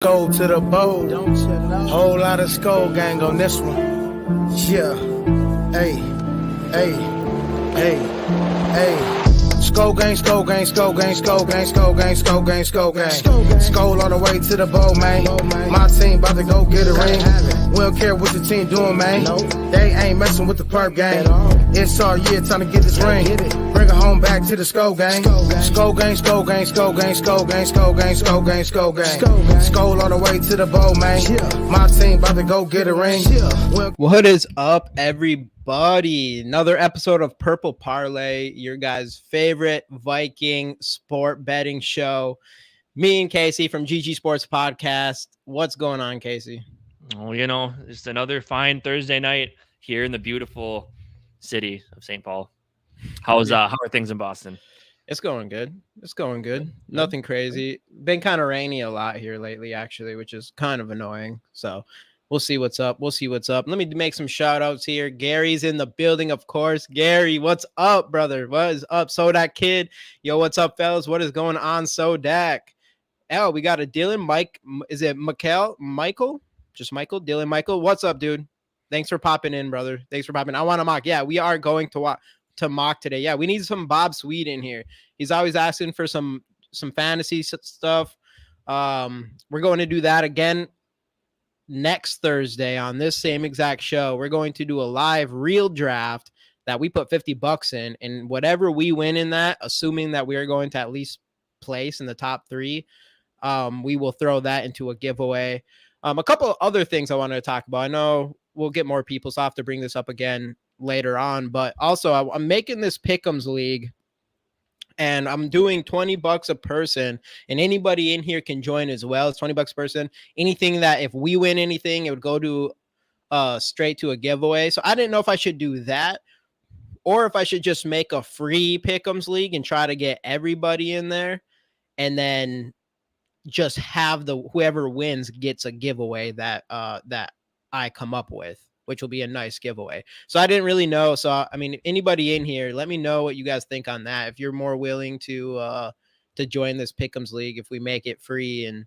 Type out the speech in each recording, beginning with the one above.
Go to the bowl. Whole lot of SKOL'd gang on this one. Yeah. Hey. SKOL'd gang, SKOL'd gang, SKOL'd gang, SKOL'd gang, SKOL'd gang, SKOL'd gang, SKOL'd gang. SKOL'd on the way to the bowl, man. My team about to go get a ring. We don't care what the team doing, man. They ain't messing with the perp gang. It's our year, time to get this ring. Bring it home back to the SKOL'd gang. SKOL'd gang, SKOL'd gang, SKOL'd gang, SKOL'd gang, SKOL'd gang, SKOL'd gang, SKOL'd gang. SKOL'd on the way to the bowl, man. My team about to go get a ring. What is up, everybody? Another episode of Purple Parlay, your guys' favorite Viking sport betting show. Me and Casey from GG Sports Podcast. What's going on, Casey? Well, you know, it's another fine Thursday night here in the beautiful city of St. Paul. How are things in Boston? It's going good. Nothing crazy. Been kind of rainy a lot here lately, actually, which is kind of annoying. So we'll see what's up. Let me make some shout outs here. Gary's in the building, of course. Gary, what's up, brother? What is up? Sodak Kid. Yo, what's up, fellas? What is going on, Sodak? Oh, we got a Dylan. Mike. Is it Michael? Just Michael? Dylan Michael. What's up, dude? Thanks for popping in, brother. Thanks for popping in. I want to mock. Yeah, we are going to mock today. Yeah, we need some Bob Sweet in here. He's always asking for some fantasy stuff. We're going to do that again next Thursday on this same exact show. We're going to do a live real draft that we put $50 in, and whatever we win in that, assuming that we are going to at least place in the top 3, we will throw that into a giveaway. A couple of other things I wanted to talk about. I know we'll get more people, so I have to bring this up again later on, but also I'm making this Pick'ems league, and I'm doing $20 a person, and anybody in here can join as well. It's $20 a person. Anything that if we win anything, it would go to straight to a giveaway. So I didn't know if I should do that or if I should just make a free Pick'ems league and try to get everybody in there, and then just have whoever wins gets a giveaway that I come up with, which will be a nice giveaway. So I didn't really know. So, I mean, anybody in here, let me know what you guys think on that. If you're more willing to join this Pick'ems league, if we make it free and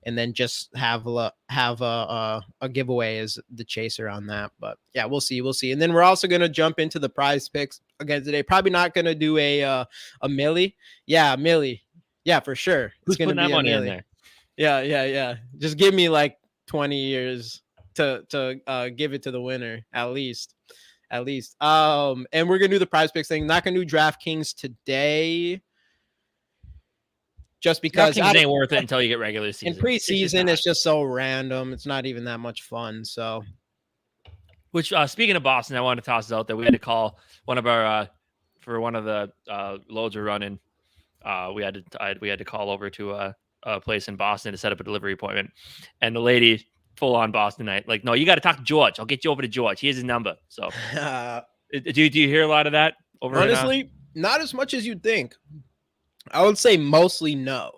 then just have a giveaway as the chaser on that. But yeah, we'll see. And then we're also going to jump into the prize picks again today. Probably not going to do a milli. Yeah, milli. Yeah, for sure. Who's putting that money in there? Yeah. Just give me like 20 years to give it to the winner at least. And we're gonna do the prize picks thing. Not gonna do DraftKings today, just because DraftKings ain't worth it until you get regular season. In preseason, it's just so random. It's not even that much fun. So, which speaking of Boston, I wanted to toss it out that we had to call one of our for one of the loads we're running. We had to call over to a place in Boston to set up a delivery appointment, and the lady full on Boston night, like, no, you got to talk to George. I'll get you over to George. Here's his number. So, do you hear a lot of that? Honestly, not as much as you'd think. I would say mostly no.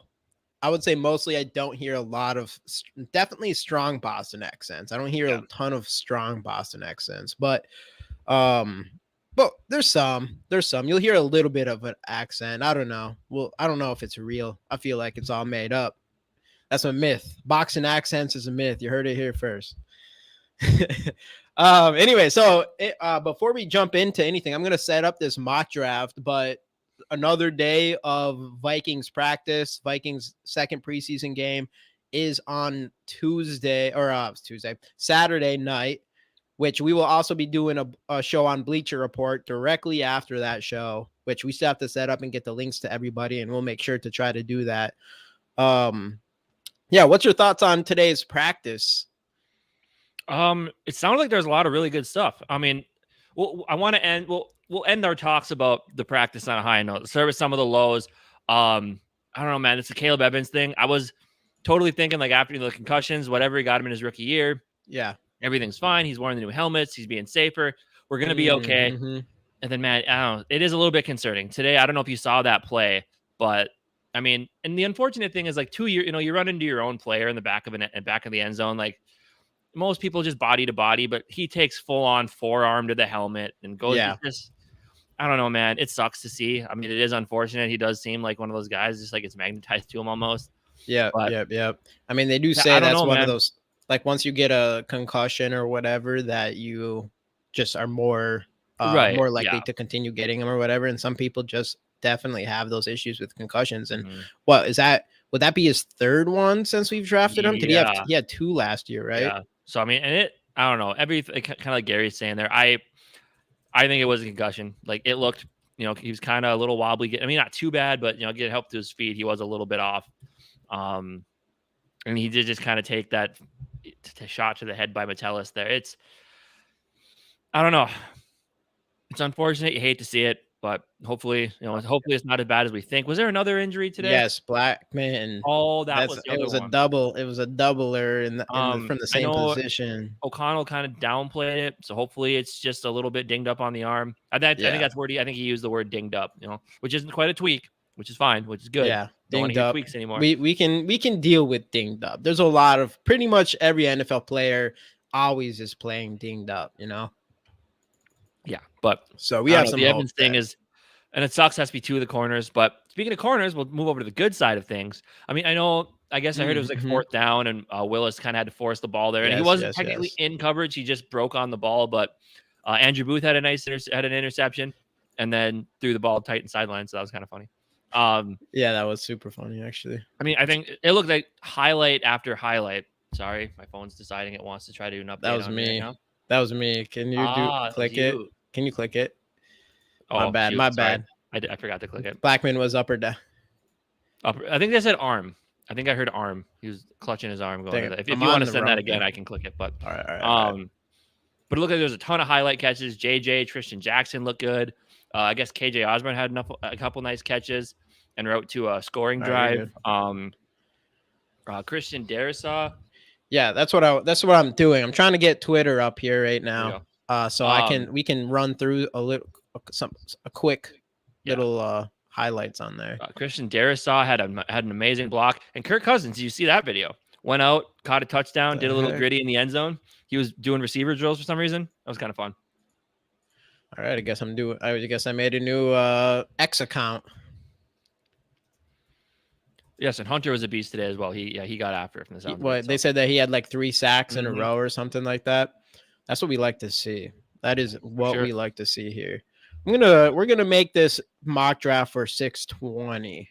I would say mostly I don't hear a lot of definitely strong Boston accents. I don't hear a ton of strong Boston accents, but there's some. You'll hear a little bit of an accent. I don't know. Well, I don't know if it's real. I feel like it's all made up. That's a myth. Boxing accents is a myth. You heard it here first. Anyway, so before we jump into anything, I'm going to set up this mock draft, but another day of Vikings practice. Vikings second preseason game is on Saturday night, which we will also be doing a show on Bleacher Report directly after that show, which we still have to set up and get the links to everybody, and we'll make sure to try to do that. Yeah, what's your thoughts on today's practice? It sounds like there's a lot of really good stuff. I mean, we'll end our talks about the practice on a high note. Start with some of the lows. I don't know, man. It's a Caleb Evans thing. I was totally thinking like after the concussions, whatever he got him in his rookie year. Yeah. Everything's fine. He's wearing the new helmets. He's being safer. We're going to be okay. Mm-hmm. And then, man, I don't know. It is a little bit concerning. Today, I don't know if you saw that play, but I mean, and the unfortunate thing is like you run into your own player in the back of the end zone. Like most people just body to body, but he takes full on forearm to the helmet and goes. Yeah. I don't know, man. It sucks to see. I mean, it is unfortunate. He does seem like one of those guys, just like it's magnetized to him almost. Yep, But yep. I mean, they do yeah, say I don't that's know, one of man. those, like once you get a concussion or whatever, that you just are Right. more likely Yeah. to continue getting them or whatever. And some people just definitely have those issues with concussions. And Mhm. what is that? Would that be his third one since we've drafted him? Did Yeah. he had two last year, right? Yeah. So I mean, and I don't know. Kind of like Gary's saying there. I think it was a concussion. Like it looked, he was kind of a little wobbly. I mean, not too bad, but getting help to his feet, he was a little bit off. And he did just kind of take that shot to the head by Metellus there. I don't know. It's unfortunate. You hate to see it, but hopefully, hopefully it's not as bad as we think. Was there another injury today? Yes, Blackman. Oh, that That's was the it other was a one. double. It was a doubler from the I same know position. O'Connell kind of downplayed it, so hopefully it's just a little bit dinged up on the arm. I think Yeah. that's where I think he used the word dinged up, which isn't quite a tweak, which is fine, which is good. Yeah, Don't want to dinged hear up. tweaks anymore. We can deal with dinged up. There's a lot of pretty much every NFL player always is playing dinged up, Yeah, but So we have some the hope Evans thing that- is, and it sucks. Has to be two of the corners. But speaking of corners, we'll move over to the good side of things. I mean, I guess I heard it was like Mhm. fourth down, and Willis kind of had to force the ball there, and he Yes, wasn't yes, technically yes. in coverage. He just broke on the ball, but Andrew Booth had had an interception, and then threw the ball tight and sideline. So that was kind of funny. Yeah, that was super funny actually. I mean, I think it looked like highlight after highlight. Sorry, my phone's deciding it wants to try to do an update. That was on me right me. now. That was me. Can you click it? You. Can you click it? Oh, My bad. shoot, My sorry. bad. I forgot to click it. Blackman was up or down. I think they said arm. I think I heard arm. He was clutching his arm going. Dang it. If you I'm want on to the send that wrong again, thing. I can click it. But All right. but it looked like there was a ton of highlight catches. JJ, Tristan Jackson looked good. I guess KJ Osborne had a couple nice catches and wrote to a scoring All right, drive. Christian Darisaw. Yeah, that's what I'm doing. I'm trying to get Twitter up here right now. So we can run through a quick little highlights on there. Christian Darisaw had an amazing block, and Kirk Cousins. Did you see that video? Went out, caught a touchdown, did a little gritty in the end zone. He was doing receiver drills for some reason. That was kind of fun. All right, I guess I made a new X account. Yes, and Hunter was a beast today as well. He got after it from the sound. They said that he had like 3 sacks in a row or something like that. That's what we like to see. That is what we like to see here. We're gonna make this mock draft for 620.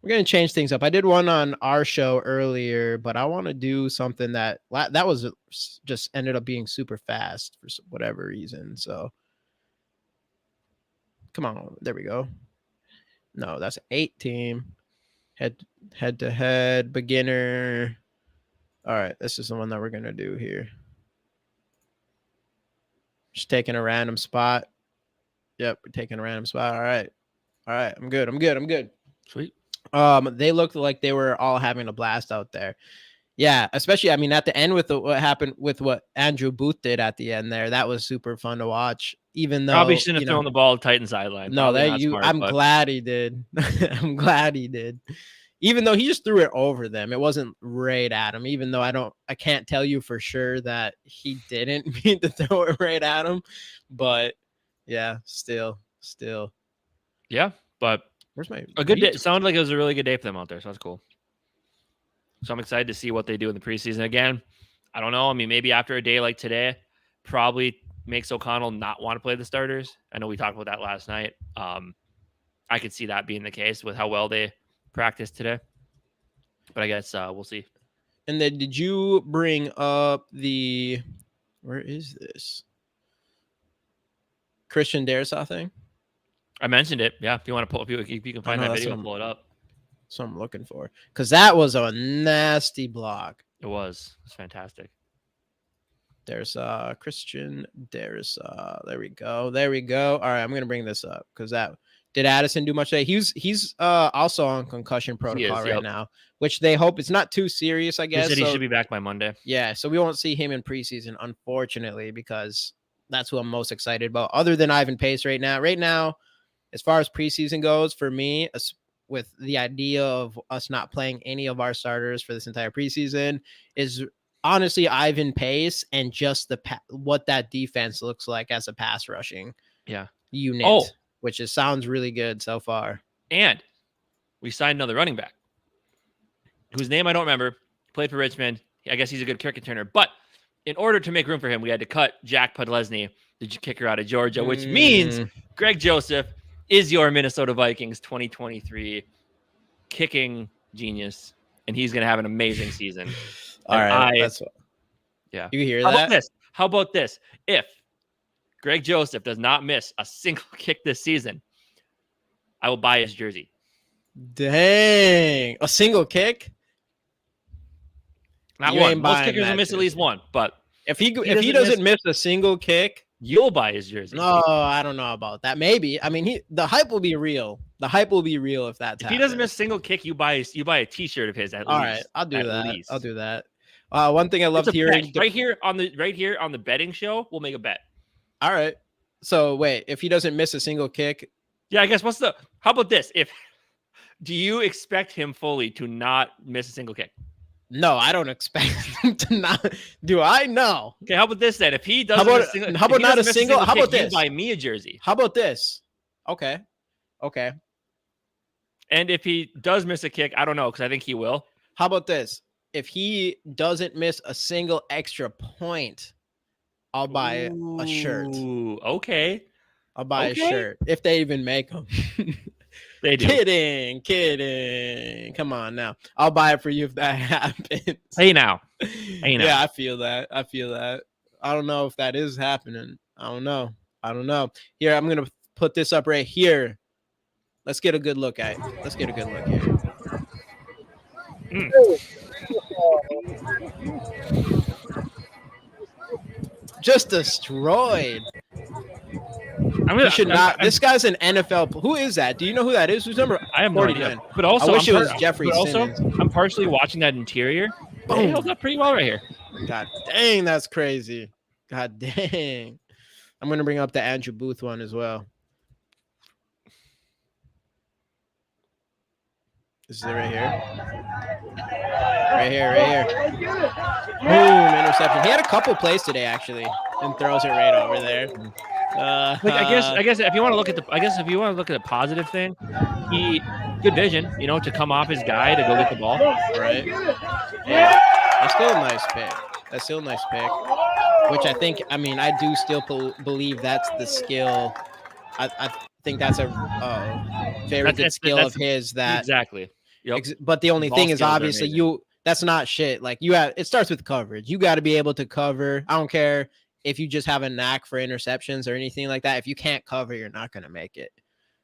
We're gonna change things up. I did one on our show earlier, but I want to do something that was just ended up being super fast for whatever reason. So come on, there we go. No, that's 8 team. Head to head beginner. All right, this is the one that we're gonna do here. Just taking a random spot. Yep, we're taking a random spot. All right. I'm good. Sweet. They looked like they were all having a blast out there. Yeah, especially at the end with what happened with what Andrew Booth did at the end there. That was super fun to watch. Even though probably shouldn't have thrown the ball tight and sideline. No, I'm glad he did. I'm glad he did. Even though he just threw it over them, it wasn't right at him. Even though I can't tell you for sure that he didn't mean to throw it right at him, but yeah, still. Yeah, but where's my a good day? It sounded like it was a really good day for them out there, so that's cool. So I'm excited to see what they do in the preseason. Again, I don't know. I mean, maybe after a day like today, probably makes O'Connell not want to play the starters. I know we talked about that last night. I could see that being the case with how well they practiced today. But I guess we'll see. And then did you bring up where is this? Christian Darisaw thing? I mentioned it. Yeah, if you want to if you can find that video, pull it up. That's what I'm looking for. Because that was a nasty block. It was. It's fantastic. There's Christian Darisaw. There we go. All right, I'm gonna bring this up because did Addison do much today? He's also on concussion protocol right now, which they hope it's not too serious. I guess he said he should be back by Monday. Yeah, so we won't see him in preseason, unfortunately, because that's who I'm most excited about. Other than Ivan Pace right now, as far as preseason goes, for me, with the idea of us not playing any of our starters for this entire preseason, is honestly Ivan Pace and just what that defense looks like as a pass rushing unit, which sounds really good so far. And we signed another running back. whose name I don't remember, played for Richmond. I guess he's a good kick returner. But in order to make room for him, we had to cut Jack Podlesny, the kicker out of Georgia, which means Greg Joseph is your Minnesota Vikings 2023 kicking genius, and he's going to have an amazing season. All right. Yeah. You hear How that? about this? How about this? If Greg Joseph does not miss a single kick this season, I will buy his jersey. Dang. A single kick? Not You one. ain't Most buying kickers will that miss at least jersey. one, but If he doesn't miss a single kick, you'll buy his jersey. no, I don't know about that. Maybe. I mean, the hype will be real. The hype will be real if that's If he doesn't miss a single kick, you buy a T-shirt of his at least. All right, I'll do that. Least. I'll do that. One thing I loved hearing right here on the betting show, we'll make a bet. All right. So wait, if he doesn't miss a single kick, yeah, I guess how about this? Do you expect him fully to not miss a single kick? no, I don't expect him to not. Do I? No. Okay, how about this then? If he doesn't, how about not a single? How about this? You buy me a jersey. How about this? Okay. And if he does miss a kick, I don't know because I think he will. How about this? If he doesn't miss a single extra point, I'll buy a shirt. Ooh, okay. I'll buy a shirt if they even make them. They do. Kidding. Come on now. I'll buy it for you if that happens. Hey now. Yeah, I feel that. I don't know if that is happening. I don't know. Here, I'm going to put this up right here. Let's get a good look at it. Here. Just destroyed. This guy's an NFL. Who is that? Do you know who that is? Who's number? I have no 49? idea. But also, I wish it was Jeffrey Simmons. I'm partially watching that interior. Boom. It held up pretty well right here. God dang, that's crazy. God dang. I'm going to bring up the Andrew Booth one as well. This is it right here. Right here. Boom, interception. He had a couple plays today, actually, and throws it right over there. I guess if you want to look at the positive thing, he good vision, to come off his guy to go get the ball. Right. Yeah. That's still a nice pick. Which I think, I do still believe that's the skill. I think that's a very good skill of his. That exactly. Yep. But the only thing is obviously that's not shit. Like it starts with coverage. You got to be able to cover. I don't care if you just have a knack for interceptions or anything like that. If you can't cover, you're not going to make it.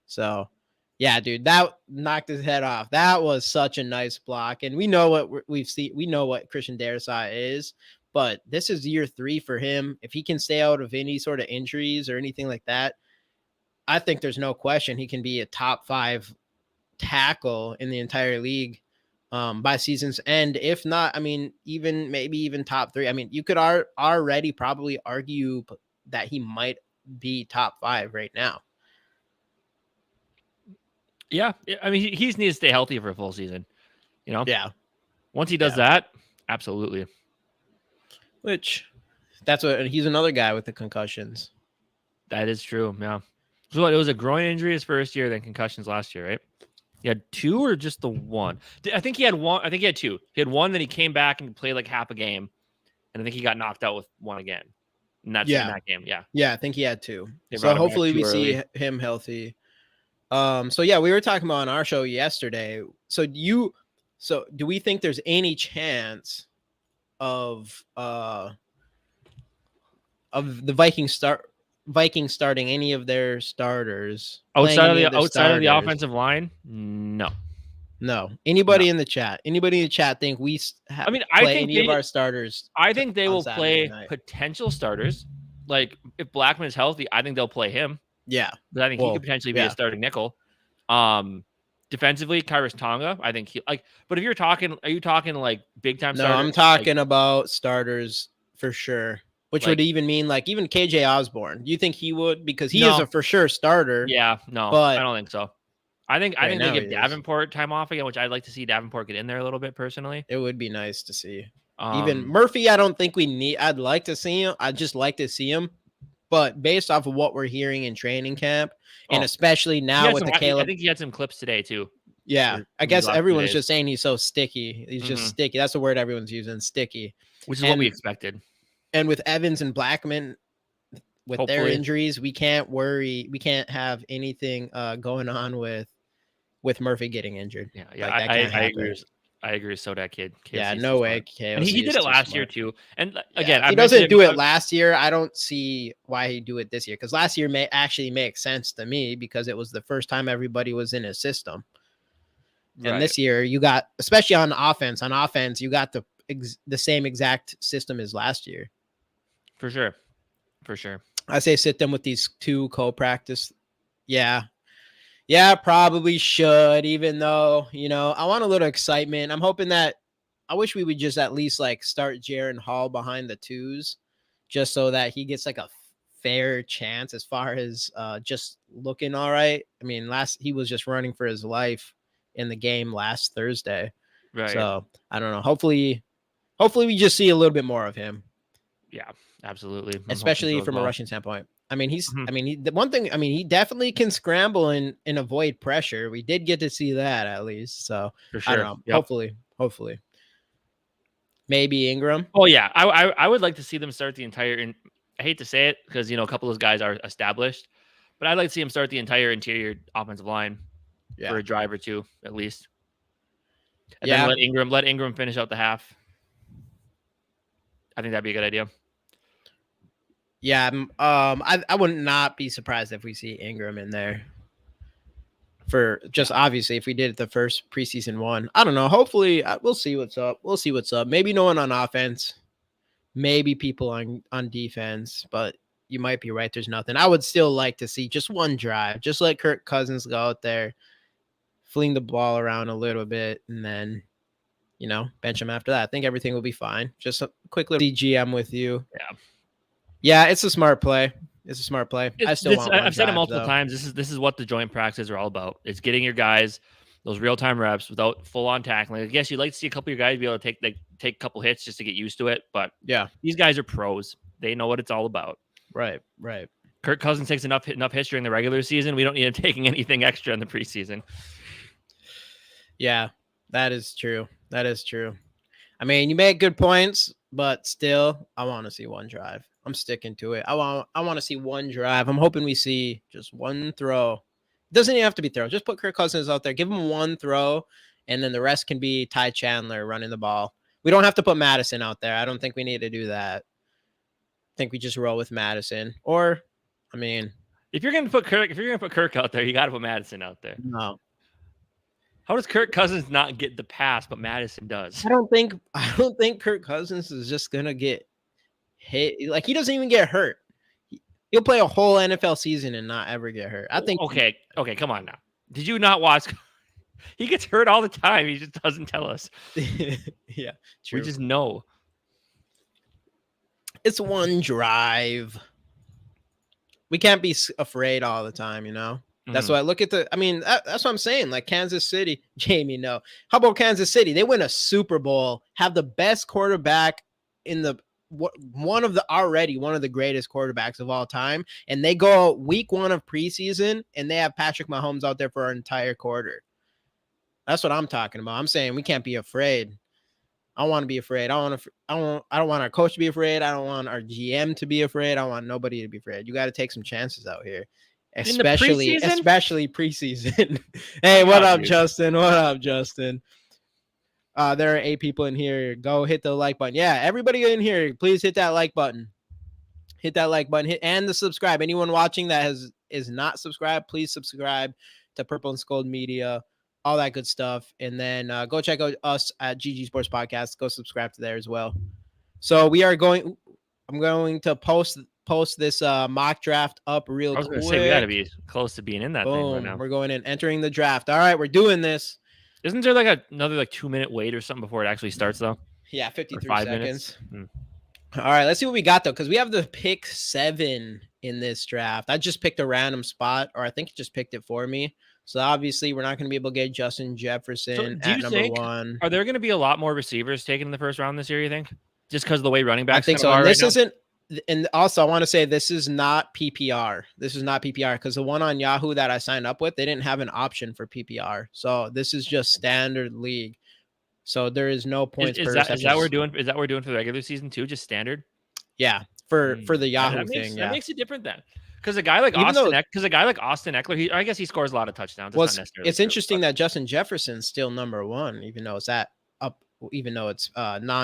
So yeah, dude, that knocked his head off. That was such a nice block. And we know what we've seen. We know what Christian Darrisaw is, but this is year 3 for him. If he can stay out of any sort of injuries or anything like that, I think there's no question he can be a top 5 tackle in the entire league by season's end. If not, maybe even top 3. You could already probably argue that he might be top 5 right now. Yeah, he needs to stay healthy for a full season. Yeah. Once he does that, absolutely. Which he's another guy with the concussions. That is true. Yeah. So it was a groin injury his first year, then concussions last year, right? He had 2 or just the one? I think he had one. I think he had 2. He had one, then he came back and played like half a game, and I think he got knocked out with one again. And that's in that game. Yeah. Yeah, I think he had 2. So hopefully we see him healthy. So yeah, we were talking about on our show yesterday. So do we think there's any chance of the Vikings starting any of their starters outside of the offensive line? No. Anybody in the chat think we I think any of our starters? I think they will play potential starters. Like if Blackman is healthy, I think they'll play him. Yeah. But I think he could potentially be a starting nickel. Defensively, Kyrus Tonga, I think but if are you talking like big time starters? No, I'm talking about starters for sure. Which would even mean even KJ Osborne. Do you think he would? Because he is a for sure starter. Yeah, no, but I don't think so. I think they give Davenport time off again, which I'd like to see Davenport get in there a little bit personally. It would be nice to see. Even Murphy, I don't think we need. I'd like to see him. I'd just like to see him. But based off of what we're hearing in training camp, and especially now with the Caleb, I think he had some clips today too. Yeah, for I these guess last few everyone's days. just saying he's so sticky. He's just sticky. That's the word everyone's using, sticky. Which is what we And expected. and with Evans and Blackman, with their Hopefully. injuries, we can't worry. We can't have anything going on with Murphy getting injured. Yeah, Like that can't I happen. agree. I agree with that kid. Yeah, KOC 's no too way. smart. And he KOC did is it too last year smart. too. And Yeah, again, if I he mentioned doesn't do it before- last year, I don't see why he'd do it this year. Because last year may actually make sense to me because it was the first time everybody was in his system. And Right. this year, you got, especially on offense. On offense, you got the same exact system as last year. For sure. For sure. I say sit them with these two co-practice. Yeah. Yeah, probably should, even though, I want a little excitement. I'm hoping that I wish we would just at least like start Jaron Hall behind the twos just so that he gets like a fair chance as far as just looking all right. I mean, he was just running for his life in the game last Thursday. Right. So I don't know. Hopefully we just see a little bit more of him. Yeah, absolutely. Especially from a rushing standpoint. I mean, the one thing, he definitely can scramble and avoid pressure. We did get to see that at least. So For sure. I don't know. Hopefully. Maybe Ingram. Oh yeah. I would like to see them start the entire I hate to say it because a couple of those guys are established, but I'd like to see him start the entire interior offensive line for a drive or two at least. And then let Ingram finish out the half. I think that'd be a good idea. Yeah, I would not be surprised if we see Ingram in there for just obviously if we did it the first preseason one. I don't know. Hopefully, we'll see what's up. Maybe no one on offense, maybe people on defense, but you might be right. There's nothing. I would still like to see just one drive. Just let Kirk Cousins go out there, fling the ball around a little bit, and then bench him after that. I think everything will be fine. Just a quick little DG. I'm with you. Yeah, it's a smart play. I've said it multiple times. This is what the joint practices are all about. It's getting your guys those real-time reps without full-on tackling. I guess you'd like to see a couple of your guys be able to take a couple hits just to get used to it. But yeah, these guys are pros. They know what it's all about. Right. Kirk Cousins takes enough hits during the regular season. We don't need him taking anything extra in the preseason. Yeah, that is true. I mean, you make good points, but still, I want to see one drive. I'm sticking to it. I want to see one drive. I'm hoping we see just one throw. It doesn't even have to be throw. Just put Kirk Cousins out there. Give him one throw, and then the rest can be Ty Chandler running the ball. We don't have to put Madison out there. I don't think we need to do that. I think we just roll with Madison. Or, I mean, if you're gonna put Kirk out there, you got to put Madison out there. No. How does Kirk Cousins not get the pass, but Madison does? I don't think Kirk Cousins is just gonna get hit. Like, he doesn't even get hurt. He'll play a whole NFL season and not ever get hurt. I think. Okay, come on now. Did you not watch? He gets hurt all the time. He just doesn't tell us. Yeah, true. We just know. It's one drive. We can't be afraid all the time, That's why I look at that's what I'm saying. Like Kansas City, Jamie, no. How about Kansas City? They win a Super Bowl, have the best quarterback in one of the greatest quarterbacks of all time. And they go week 1 of preseason and they have Patrick Mahomes out there for an entire quarter. That's what I'm talking about. I'm saying we can't be afraid. I don't want to be afraid. I don't want our coach to be afraid. I don't want our GM to be afraid. I don't want nobody to be afraid. You got to take some chances out here. Especially preseason. Hey, what up, Justin? There are 8 people in here. Go hit the like button. Yeah, everybody in here, please hit that like button. Hit and the subscribe. Anyone watching that is not subscribed, please subscribe to Purple and SKOL'd Media, all that good stuff. And then go check out us at GG Sports Podcast. Go subscribe to there as well. So I'm going to post this mock draft up real quick. I was going to say, we got to be close to being in that thing right now. We're going in, entering the draft. All right, we're doing this. Isn't there like another 2-minute wait or something before it actually starts, though? Yeah, 53 5 seconds. minutes. All right, let's see what we got, though, because we have the pick 7 in this draft. I just picked a random spot, or I think it just picked it for me. So, obviously, we're not going to be able to get Justin Jefferson at number 1. Are there going to be a lot more receivers taken in the first round this year, you think? Just because of the way running backs I think so. are And this right isn't And also I want to say this is not PPR. This is not PPR because the one on Yahoo that I signed up with, they didn't have an option for PPR. So this is just standard league. So there is no points per reception. Is that what we're doing for the regular season too? Just standard? Yeah, for the Yahoo thing. That makes it different then. Because a guy like Austin Eckler, I guess he scores a lot of touchdowns. It's interesting that Justin Jefferson's still number one, even though it's non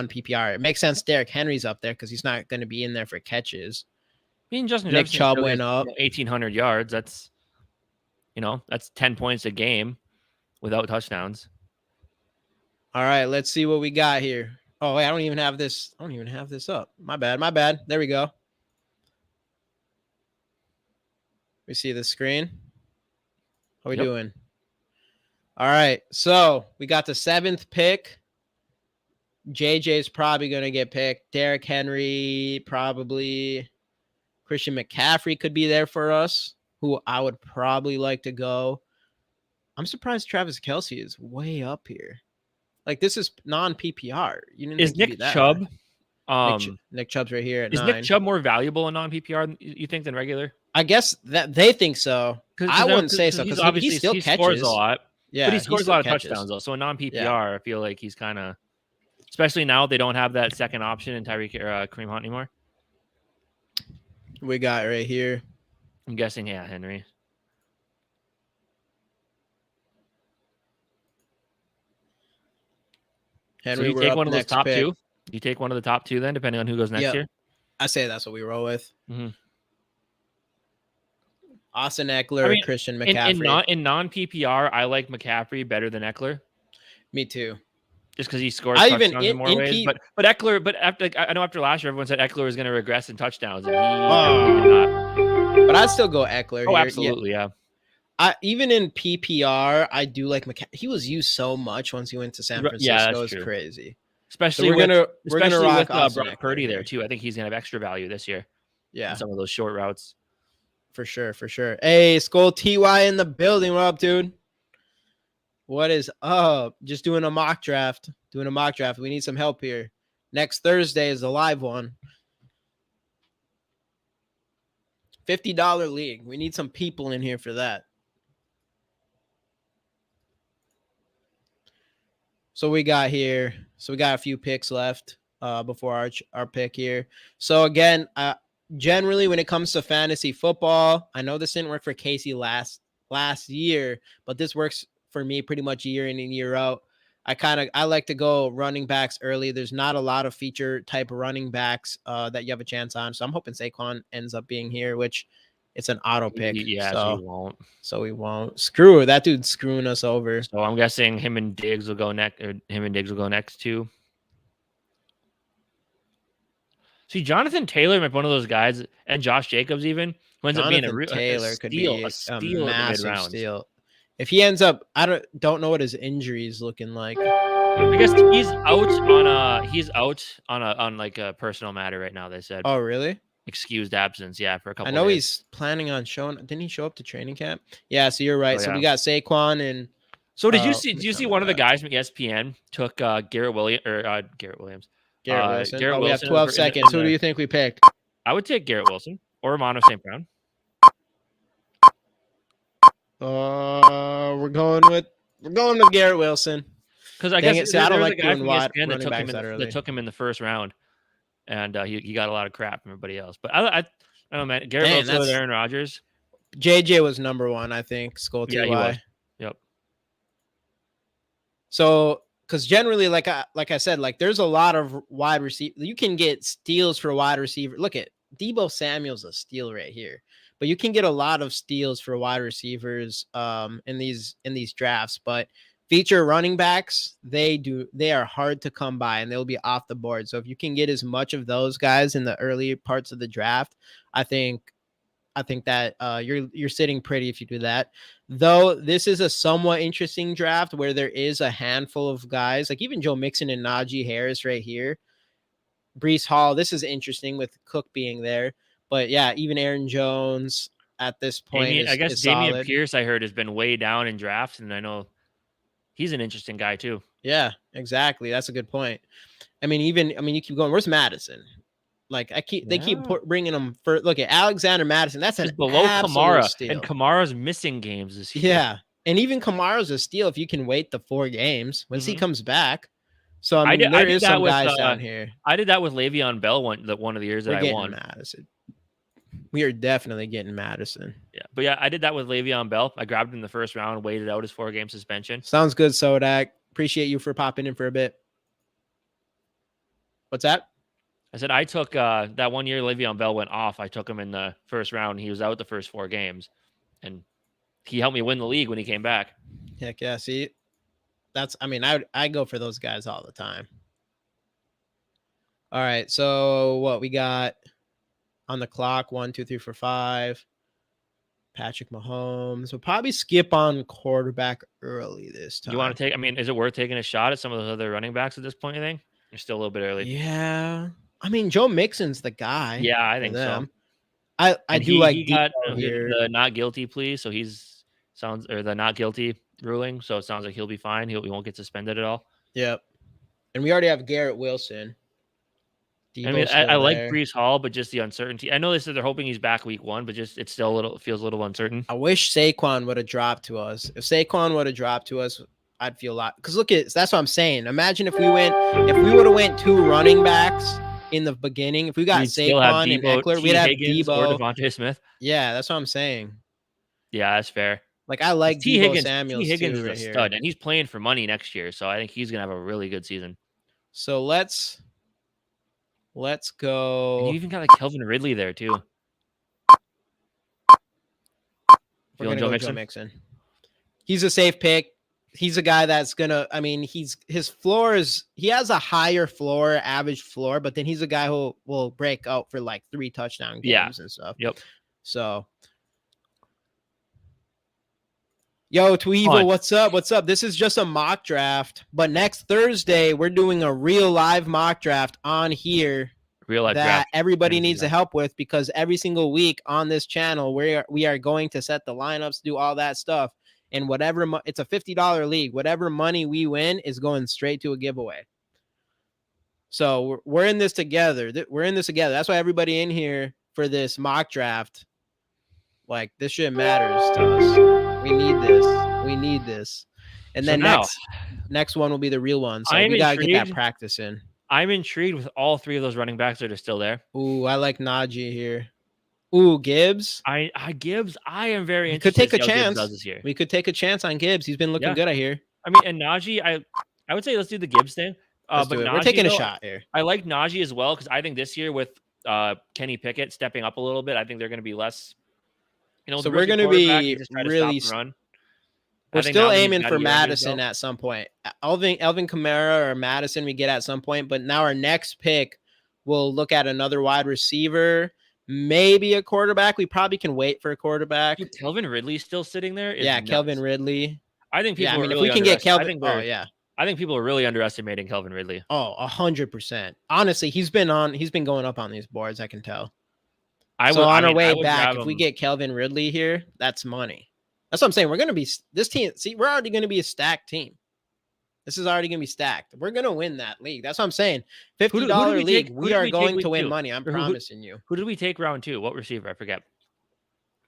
PPR. It makes sense. Derrick Henry's up there because he's not going to be in there for catches. I mean, Justin Nick Jefferson Chubb went up 1,800 yards. That's 10 points a game without touchdowns. All right, let's see what we got here. Oh, wait, I don't even have this up. My bad. There we go. We see the screen. How we doing? All right, so we got the 7th pick. JJ's probably going to get picked. Derrick Henry, probably. Christian McCaffrey could be there for us, who I would probably like to go. I'm surprised Travis Kelce is way up here. Like, this is non-PPR. Is Nick Chubb? Nick Chubb's right here at 9. Is Nick Chubb more valuable in non-PPR, you think, than regular? I guess that they think so. I wouldn't say so because he still catches. Scores a lot. Yeah, but he scores a lot of touchdowns, though. So in non-PPR, I feel like he's kind of, especially now they don't have that second option in Kareem Hunt anymore. We got right here. I'm guessing, Henry. Henry, so you take one of those top two? You take one of the top two then, depending on who goes next year? I say that's what we roll with. Mm-hmm. Austin Eckler, Christian McCaffrey. In non-PPR, I like McCaffrey better than Eckler. Me too. Just because he scores touchdowns in more ways. But Eckler, I know after last year, everyone said Eckler was going to regress in touchdowns, and he did not. But I'd still go Eckler. Oh, here. Absolutely, yeah. Even in PPR, I do like McCaffrey. He was used so much once he went to San Francisco. Yeah, that's true. Crazy. Especially so we're gonna rock Brock Purdy there too. I think he's gonna have extra value this year. Yeah, some of those short routes. For sure. Hey, SKOL'd TY in the building. What up, dude? What is up? Just doing a mock draft. We need some help here. Next Thursday is the live one. $50 league. We need some people in here for that. So we got a few picks left before our pick here. So again, generally when it comes to fantasy football, I know this didn't work for Casey last year, but this works for me pretty much year in and year out. I like to go running backs early. There's not a lot of feature type running backs that you have a chance on. So I'm hoping Saquon ends up being here, which it's an auto pick. Yeah, so we won't. Screw it. That dude's screwing us over. So I'm guessing him and Diggs will go next too. See, Jonathan Taylor might be one of those guys, and Josh Jacobs even who ends up being a massive steal. If he ends up, I don't know what his injury is looking like. I guess he's out on like a personal matter right now. They said. Oh, really? Excused absence, for a couple. I know days. He's planning on showing. Didn't he show up to training camp? Yeah, so you're right. So we got Saquon and. So did you see one of the guys from ESPN took Garrett Williams? Garrett Wilson. We have 12 seconds. Who do you think we picked? I would take Garrett Wilson or Ramon St. Brown. We're going with Garrett Wilson. Because I guess I don't like doing running backs that took him in the first round, and he got a lot of crap from everybody else. But I don't know, man. Garrett Wilson with Aaron Rodgers. JJ was number one, I think. SKOL'd TY. Yeah, he was. Yep. So, because generally, like I said, like there's a lot of wide receiver. You can get steals for wide receiver. Look at Deebo Samuel's a steal right here. But you can get a lot of steals for wide receivers in these drafts. But feature running backs, they are hard to come by and they'll be off the board. So if you can get as much of those guys in the early parts of the draft, I think that you're sitting pretty if you do that. Though this is a somewhat interesting draft where there is a handful of guys, like even Joe Mixon and Najee Harris right here. Breece Hall, this is interesting with Cook being there. But yeah, even Aaron Jones at this point I guess is Dameon solid. Pierce, I heard, has been way down in drafts, and I know he's an interesting guy too. Yeah, exactly. That's a good point. You keep going. Where's Madison? Like they keep bringing him for. Look at Alexander Madison. That's an below absolute Kamara, steal. and Kamara's missing games this year. Yeah, and even Kamara's a steal if you can wait the 4 games once he comes back. So I mean, there is some guys down here. I did that with Le'Veon Bell one of the years that I won. Madison. We are definitely getting Madison. Yeah, but yeah, I did that with Le'Veon Bell. I grabbed him in the first round, waited out his 4-game suspension. Sounds good, Sodak. Appreciate you for popping in for a bit. What's that? I said I took that 1 year Le'Veon Bell went off. I took him in the first round. He was out the first 4 games, and he helped me win the league when he came back. Heck yeah! See, I go for those guys all the time. All right, so what we got on the clock? 1, 2, 3, 4, 5. Patrick Mahomes. We'll probably skip on quarterback early this time. You want to take? I mean, is it worth taking a shot at some of those other running backs at this point? You think you're still a little bit early? Yeah, I mean, Joe Mixon's the guy. Yeah, I think so. I do like he got the not guilty plea, so the not guilty ruling, so it sounds like he'll be fine. He won't get suspended at all. Yep. And we already have Garrett Wilson. I mean, I like Breece Hall, but just the uncertainty. I know they said they're hoping he's back week 1, but just it's still feels a little uncertain. I wish Saquon would have dropped to us. If Saquon would have dropped to us, I'd feel a lot. Because that's what I'm saying. Imagine if we would have went 2 running backs in the beginning. If we got Saquon and Eckler, we'd have Higgins Debo or Devontae Smith. Yeah, that's what I'm saying. Yeah, that's fair. Like I like T. Debo Samuels. T. Higgins too, is a stud, and he's playing for money next year, so I think he's gonna have a really good season. So let's go. And you even got like Kelvin Ridley there too. We're gonna go Joe Mixon. He's a safe pick. He's a guy that's gonna. I mean, his floor is. He has a higher floor, average floor, but then he's a guy who will break out for like 3 touchdown games and stuff. Yep. So. Yo, Tweevo, what's up? What's up? This is just a mock draft, but next Thursday we're doing a real live mock draft on here. Real life that draft. Everybody needs to help with, because every single week on this channel we are going to set the lineups, do all that stuff, and whatever it's a $50 league. Whatever money we win is going straight to a giveaway. So we're in this together. We're in this together. That's why everybody in here for this mock draft. Like, this shit matters to us. We need this. We need this. And then next one will be the real one. So we got to get that practice in. I'm intrigued with all 3 of those running backs that are still there. Ooh, I like Najee here. Ooh, Gibbs. Gibbs, I am very interested. Could take a chance. We could take a chance on Gibbs. He's been looking good, I hear. I mean, and Najee, I would say let's do the Gibbs thing. But Najee, we're taking a shot here. I like Najee as well, because I think this year with Kenny Pickett stepping up a little bit, I think they're going to be less. So we're going to be really. We're still aiming for Madison at some point. Alvin Kamara or Madison we get at some point, but now our next pick, we'll look at another wide receiver, maybe a quarterback. We probably can wait for a quarterback. Dude, Kelvin Ridley's still sitting there. Yeah, Kelvin Ridley. I think people. If we can get Kelvin, I think people are really underestimating Kelvin Ridley. Oh, 100%. Honestly, he's been going up on these boards. I can tell. On our way back, if we get Kelvin Ridley here, that's money. That's what I'm saying. We're going to be this team. See, we're already going to be a stacked team. This is already going to be stacked. We're going to win that league. That's what I'm saying. $50 league. We are going to win money. I'm promising you. Who did we take round 2? What receiver? I forget.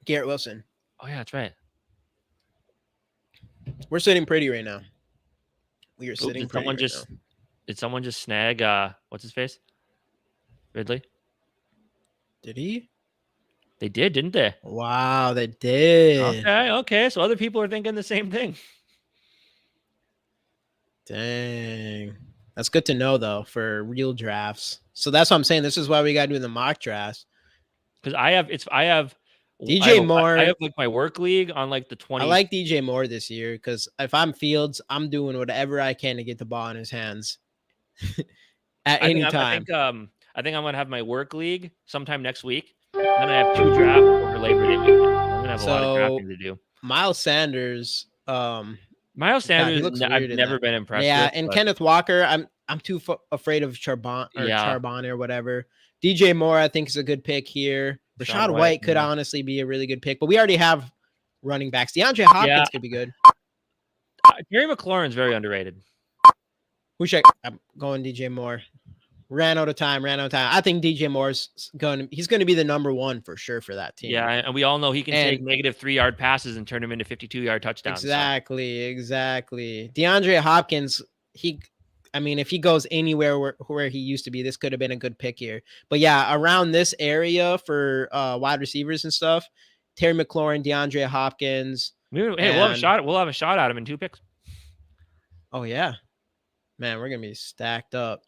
Garrett Wilson. Oh, yeah, that's right. We're sitting pretty right now. We are sitting pretty right now. Did someone just snag, what's his face? Ridley? Did he? They did, didn't they? Wow, they did. Okay. So other people are thinking the same thing. Dang. That's good to know, though, for real drafts. So that's what I'm saying. This is why we got to do the mock drafts. Because I have DJ Moore. I have like my work league on like the 20. I like DJ Moore this year because if I'm Fields, I'm doing whatever I can to get the ball in his hands at any time. I think I'm going to have my work league sometime next week. Then I have 2 drafts over Labor Day weekend. I'm gonna have a lot of drafting to do. Miles Sanders. I've never been impressed. Yeah, and Kenneth Walker. I'm too afraid of Charbonnet or whatever. DJ Moore, I think, is a good pick here. Rashad White could honestly be a really good pick, but we already have running backs. DeAndre Hopkins could be good. Terry McLaurin's very underrated. I'm going DJ Moore. Ran out of time. I think DJ Moore's he's going to be the number 1 for sure for that team. Yeah, and we all know he can take negative 3-yard passes and turn them into 52-yard touchdowns. Exactly. DeAndre Hopkins, if he goes anywhere where he used to be, this could have been a good pick here. But yeah, around this area for wide receivers and stuff, Terry McLaurin, DeAndre Hopkins. We'll have a shot. We'll have a shot at him in 2 picks. Oh yeah, man, we're gonna be stacked up.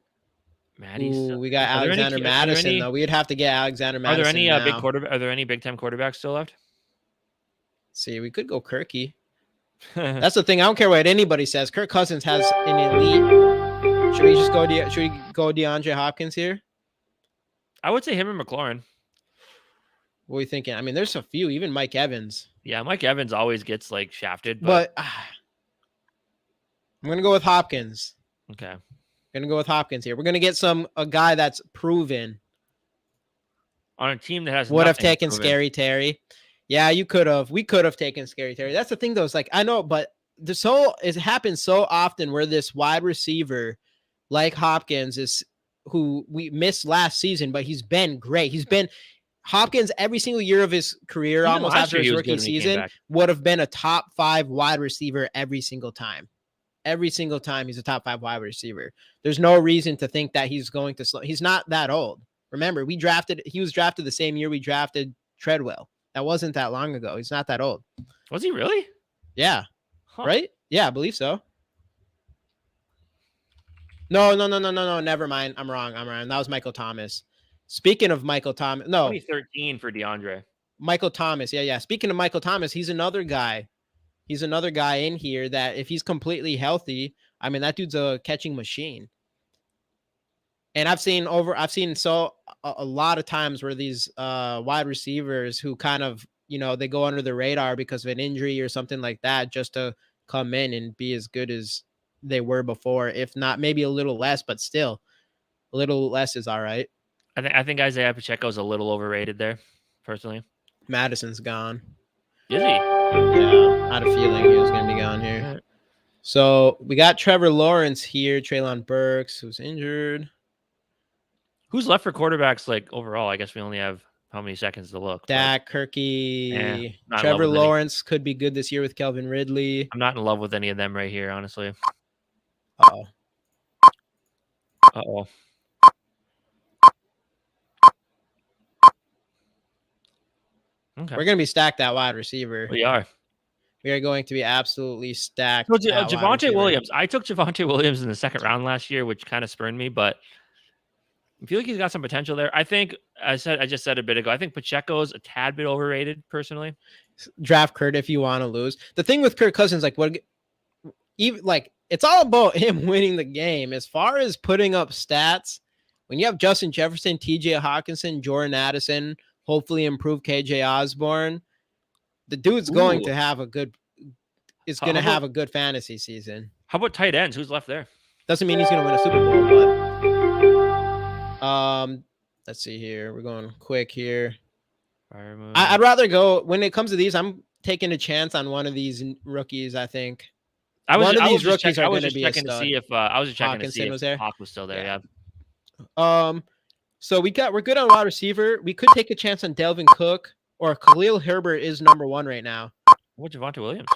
Ooh, we got Alexander Madison though. We'd have to get Alexander Madison. Are there any big time quarterbacks still left? See, we could go Kirky. That's the thing. I don't care what anybody says. Kirk Cousins has an elite. Should we go DeAndre Hopkins here? I would say him and McLaurin. What are you thinking? I mean, there's a few, even Mike Evans. Yeah, Mike Evans always gets like shafted. But I'm going to go with Hopkins. Okay. I'm going to go with Hopkins here. We're going to get a guy that's proven. On a team that has would have taken proven. Scary Terry. Yeah, you could have. We could have taken Scary Terry. That's the thing, though. It's like, I know, but it happens so often where this wide receiver like Hopkins is who we missed last season, but he's been great. Hopkins every single year of his career, Even almost after his rookie season, would have been a top 5 wide receiver every single time. Every single time he's a top 5 wide receiver. There's no reason to think that he's going to slow. He's not that old. Remember, he was drafted the same year we drafted Treadwell. That wasn't that long ago. He's not that old. Was he really? Yeah. Huh. Right? Yeah, I believe so. No. Never mind. I'm wrong. That was Michael Thomas. Speaking of Michael Thomas, no. 2013 for DeAndre. Michael Thomas. Yeah. Speaking of Michael Thomas, he's another guy. He's another guy in here that if he's completely healthy, I mean, that dude's a catching machine. And I've seen a lot of times where these wide receivers who kind of, they go under the radar because of an injury or something like that, just to come in and be as good as they were before. If not, maybe a little less, but still a little less is all right. I think Isaiah Pacheco's a little overrated there, personally. Madison's gone. Is he? Yeah, I had a feeling he was going to be gone here. Right. So we got Trevor Lawrence here, Treylon Burks, who's injured. Who's left for quarterbacks, like, overall? I guess we only have how many seconds to look? Dak, Kirky, Trevor Lawrence could be good this year with Calvin Ridley. I'm not in love with any of them right here, honestly. Uh-oh. Okay. We're going to be stacked at wide receiver. We are. We are going to be absolutely stacked. So, Javonte Williams. I took Javonte Williams in the 2nd round last year, which kind of spurned me, but I feel like he's got some potential there. I think I just said a bit ago, I think Pacheco's a tad bit overrated, personally. Draft Kurt if you want to lose. The thing with Kirk Cousins, it's all about him winning the game. As far as putting up stats, when you have Justin Jefferson, TJ Hawkinson, Jordan Addison, hopefully improve KJ Osborne, the dude's going to have a good fantasy season. How about tight ends? Who's left there? Doesn't mean he's going to win a Super Bowl, but let's see here. We're going quick here. I'd rather go when it comes to these. I'm taking a chance on one of these rookies. I think one of these rookies are going to be a stud. I was just checking to see if Hawk was still there. Yeah. So we're good on wide receiver. We could take a chance on Delvin Cook or Khalil Herbert is number 1 right now. What Javonte Williams?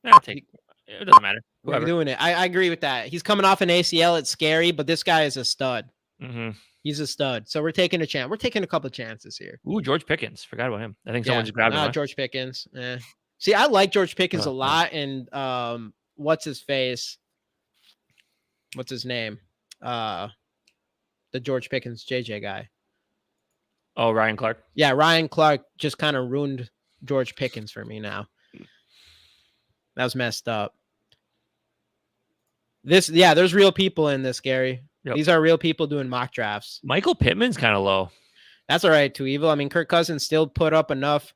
It doesn't matter. Whoever. We're doing it. I agree with that. He's coming off an ACL. It's scary, but this guy is a stud. Mm-hmm. He's a stud. So we're taking a chance. We're taking a couple of chances here. Ooh, George Pickens. Forgot about him. I think someone just grabbed him. Huh? George Pickens. See, I like George Pickens a lot. And what's his face? What's his name? The George Pickens JJ guy. Oh, Ryan Clark. Yeah, Ryan Clark just kind of ruined George Pickens for me now. That was messed up. There's real people in this, Gary. Yep. These are real people doing mock drafts. Michael Pittman's kind of low. That's all right, too evil. I mean, Kirk Cousins still put up enough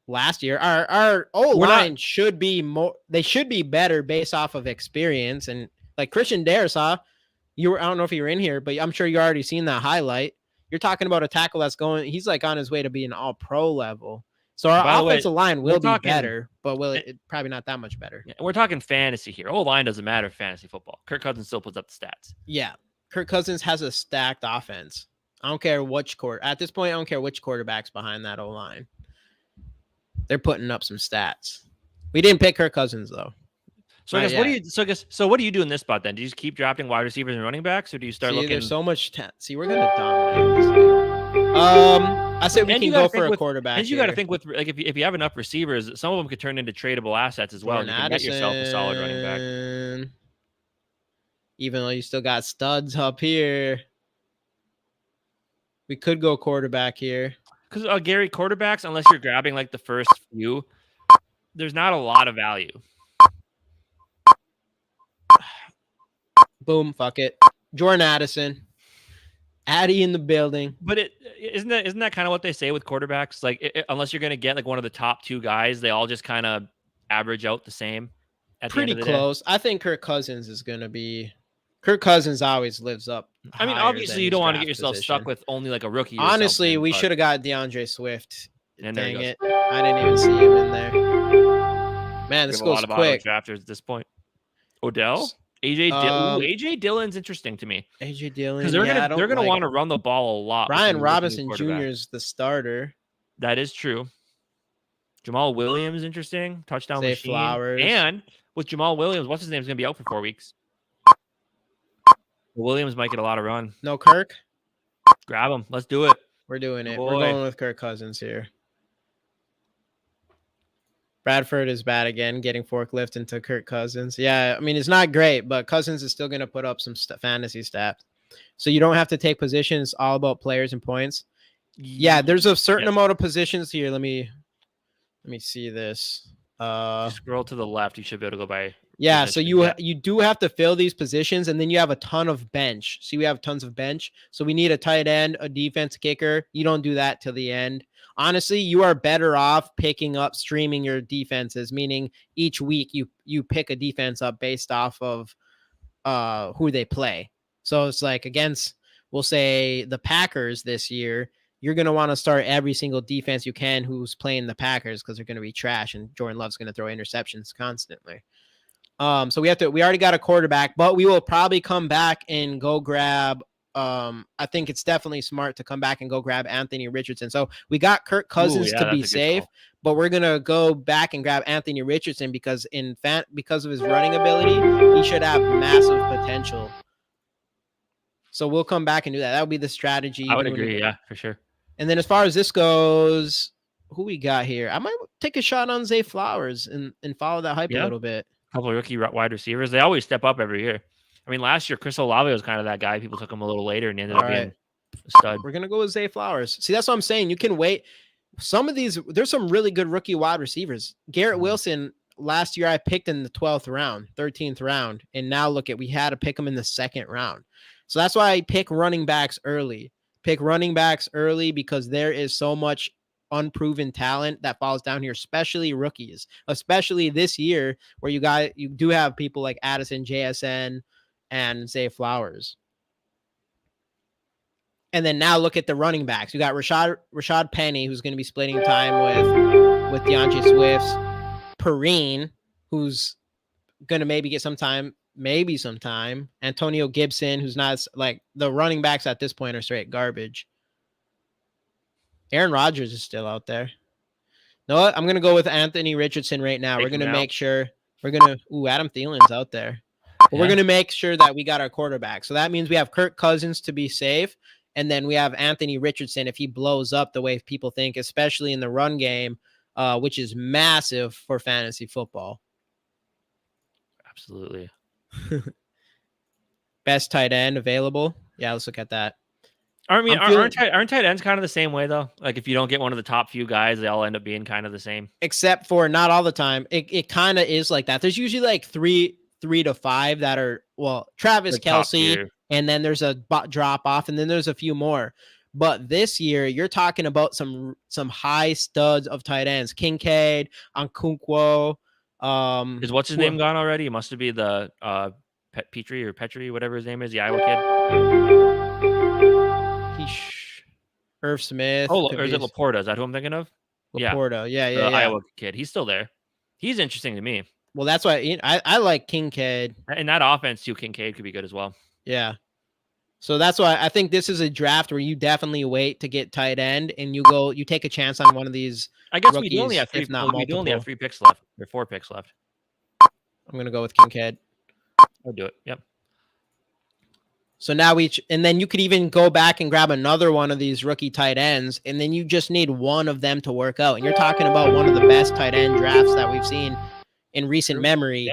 last year. Our O-line should be more. They should be better based off of experience. And like Christian Darrisaw, I don't know if you were in here, but I'm sure you already seen that highlight. You're talking about a tackle he's like on his way to being all pro level. So our offensive line will be better, but probably not that much better. We're talking fantasy here. O-line doesn't matter for fantasy football. Kirk Cousins still puts up the stats. Yeah. Kirk Cousins has a stacked offense. I don't care which at this point, I don't care which quarterback's behind that O-line. They're putting up some stats. We didn't pick Kirk Cousins though. So I guess what do you do in this spot then? Do you just keep drafting wide receivers and running backs, or do you start looking? There's so much. See, we're gonna dominate this thing. I said we can go for a quarterback. And you got to think with like if you have enough receivers, some of them could turn into tradable assets as well. And you can get yourself a solid running back. Even though you still got studs up here, we could go quarterback here. Because Gary, quarterbacks, unless you're grabbing like the first few, there's not a lot of value. Boom, fuck it. Jordan Addison. Addy in the building. But isn't that kind of what they say with quarterbacks? Like, unless you're going to get like one of the top 2 guys, they all just kind of average out the same. Pretty close. I think Kirk Cousins is going to be. Kirk Cousins always lives up. I mean, obviously, you don't want to get yourself stuck with only like a rookie. Honestly, we should have got DeAndre Swift. Dang it. I didn't even see him in there. Man, this goes quick. Drafters at this point. Odell? AJ Dillon. AJ Dillon's interesting to me. AJ Dillon. Because they're gonna want to run the ball a lot. Brian Robinson Jr. is the starter. That is true. Jamal Williams, interesting. Touchdown Zay machine. Flowers. And with Jamal Williams, what's his name's gonna be out for 4 weeks. Williams might get a lot of run. No Kirk? Grab him. Let's do it. We're doing it. Boy. We're going with Kirk Cousins here. Bradford is bad again, getting forklift into Kirk Cousins. Yeah, I mean, it's not great, but Cousins is still going to put up some fantasy stats. So you don't have to take positions, all about players and points. Yeah, there's a certain amount of positions here. Let me see this. Scroll to the left. You should be able to go by. Yeah, so you do have to fill these positions, and then you have a ton of bench. See, we have tons of bench. So we need a tight end, a defense kicker. You don't do that till the end. Honestly, you are better off streaming your defenses, meaning each week you pick a defense up based off of who they play. So it's like against, we'll say, the Packers this year, you're going to want to start every single defense you can who's playing the Packers because they're going to be trash, and Jordan Love's going to throw interceptions constantly. So we already got a quarterback, but we will probably come back and go grab. I think it's definitely smart to come back and go grab Anthony Richardson. So we got Kirk Cousins to be safe, but we're gonna go back and grab Anthony Richardson because because of his running ability, he should have massive potential. So we'll come back and do that. That would be the strategy. I would agree, yeah, for sure. And then as far as this goes, who we got here? I might take a shot on Zay Flowers and follow that hype a little bit. A couple of rookie wide receivers. They always step up every year. I mean, last year, Chris Olave was kind of that guy. People took him a little later and he ended up being a stud. We're going to go with Zay Flowers. See, that's what I'm saying. You can wait. Some of these, there's some really good rookie wide receivers. Garrett Wilson, last year I picked in the 12th round, 13th round. And now look we had to pick him in the 2nd round. So that's why I pick running backs early. Pick running backs early because there is so much unproven talent that falls down here, especially rookies, especially this year where you do have people like Addison, JSN, and Zay Flowers. And then now look at the running backs. You got Rashad Penny, who's going to be splitting time with DeAndre Swift. Perrine, who's going to maybe get some time. Antonio Gibson, who's not like the running backs at this point are straight garbage. Aaron Rodgers is still out there. No, I'm going to go with Anthony Richardson right now. We're going to make sure Adam Thielen's out there. But we're going to make sure that we got our quarterback. So that means we have Kirk Cousins to be safe. And then we have Anthony Richardson if he blows up the way people think, especially in the run game, which is massive for fantasy football. Absolutely. Best tight end available. Yeah, let's look at that. I mean, aren't tight ends kind of the same way, though? Like, if you don't get one of the top few guys, they all end up being kind of the same. Except for not all the time. It kind of is like that. There's usually like three to five that are, Travis Kelce, and then there's a drop off, and then there's a few more. But this year, you're talking about some high studs of tight ends. Kincaid, Okonkwo. Is what's his name gone already? It must be the Petrie, whatever his name is, the Iowa kid. Irv Smith. Oh, or is it Laporta? Is that who I'm thinking of? Laporta, yeah. The Iowa kid. He's still there. He's interesting to me. Well, that's why I like Kincaid. In that offense, too, Kincaid could be good as well. Yeah. So that's why I think this is a draft where you definitely wait to get tight end, and you take a chance on one of these. I guess Rookies, we only have 3. if not We only have multiple. 3 picks left, or 4 picks left. I'm gonna go with Kincaid. I'll do it. Yep. So now and then you could even go back and grab another one of these rookie tight ends, and then you just need one of them to work out. And you're talking about one of the best tight end drafts that we've seen in recent memory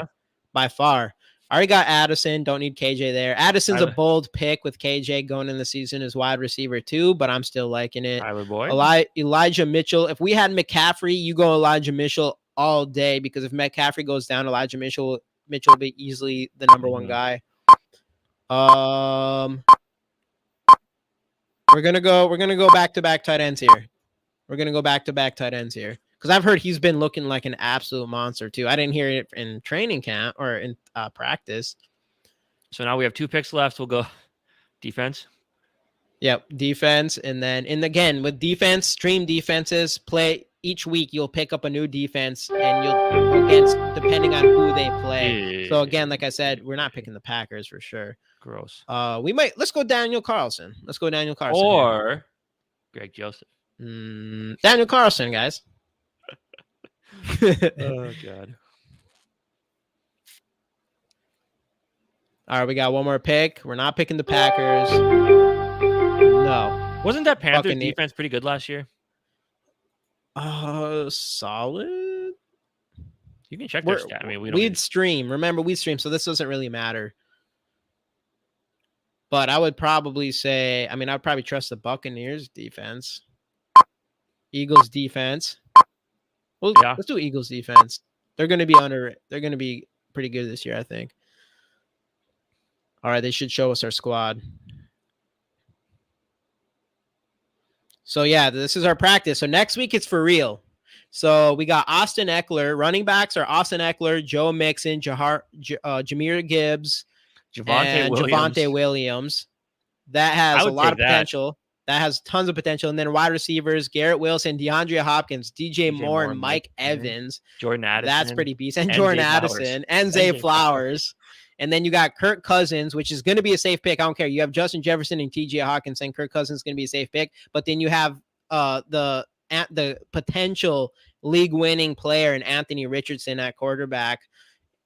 by far. I already got Addison. Don't need KJ there. Addison's a bold pick with KJ going in the season as wide receiver too, but I'm still liking it. Tyler Boyd. Elijah Mitchell. If we had McCaffrey, you go Elijah Mitchell all day, because if McCaffrey goes down, Elijah Mitchell will be easily the number one guy. We're gonna go back-to-back tight ends here. Because I've heard he's been looking like an absolute monster too. I didn't hear it in training camp or in practice. So now we have 2 picks left. We'll go defense. Yep, defense, and again with defense, stream defenses. Play each week. You'll pick up a new defense, and you'll against depending on who they play. So again, like I said, we're not picking the Packers for sure. Gross. Let's go Daniel Carlson. Or here. Greg Joseph. Daniel Carlson, guys. Oh God. All right, we got one more pick. We're not picking the Packers. No. Wasn't that Panthers defense pretty good last year? Solid. You can check their stat. I mean, we'd stream. Remember, we'd stream, so this doesn't really matter. But I would probably say, I'd probably trust the Buccaneers defense. Eagles defense. Well, yeah. Let's do Eagles defense. They're going to be they're going to be pretty good this year, I think. All right, they should show us our squad. So yeah, this is our practice. So next week it's for real. So we got Austin Eckler. Running backs are Austin Eckler, Joe Mixon, Jahmyr Gibbs, Javonte Williams. That has a lot of potential. That has tons of potential. And then wide receivers, Garrett Wilson, DeAndre Hopkins, DJ Moore, and Mike Evans. Jordan Addison. That's pretty beast. And Jordan Addison and Zay Flowers. And then you got Kirk Cousins, which is going to be a safe pick. I don't care. You have Justin Jefferson and T.J. Hawkins, and Kirk Cousins is going to be a safe pick. But then you have the potential league-winning player in Anthony Richardson at quarterback,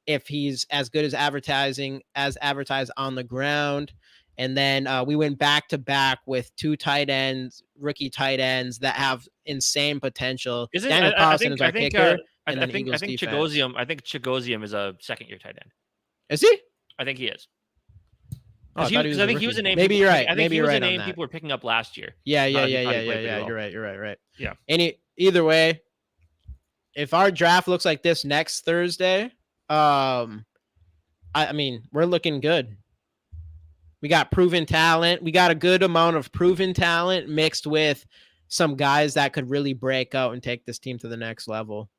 if he's as good as advertised on the ground. And then we went back-to-back with 2 tight ends, rookie tight ends that have insane potential. Daniel Carlson is our kicker. I think Chigoziem is a second-year tight end. Is he? I think he is. I think he was a name. Maybe you're right. I think he was a name people were picking up last year. Yeah. You're right. Yeah. Either way, if our draft looks like this next Thursday, we're looking good. We got proven talent. We got a good amount of proven talent mixed with some guys that could really break out and take this team to the next level.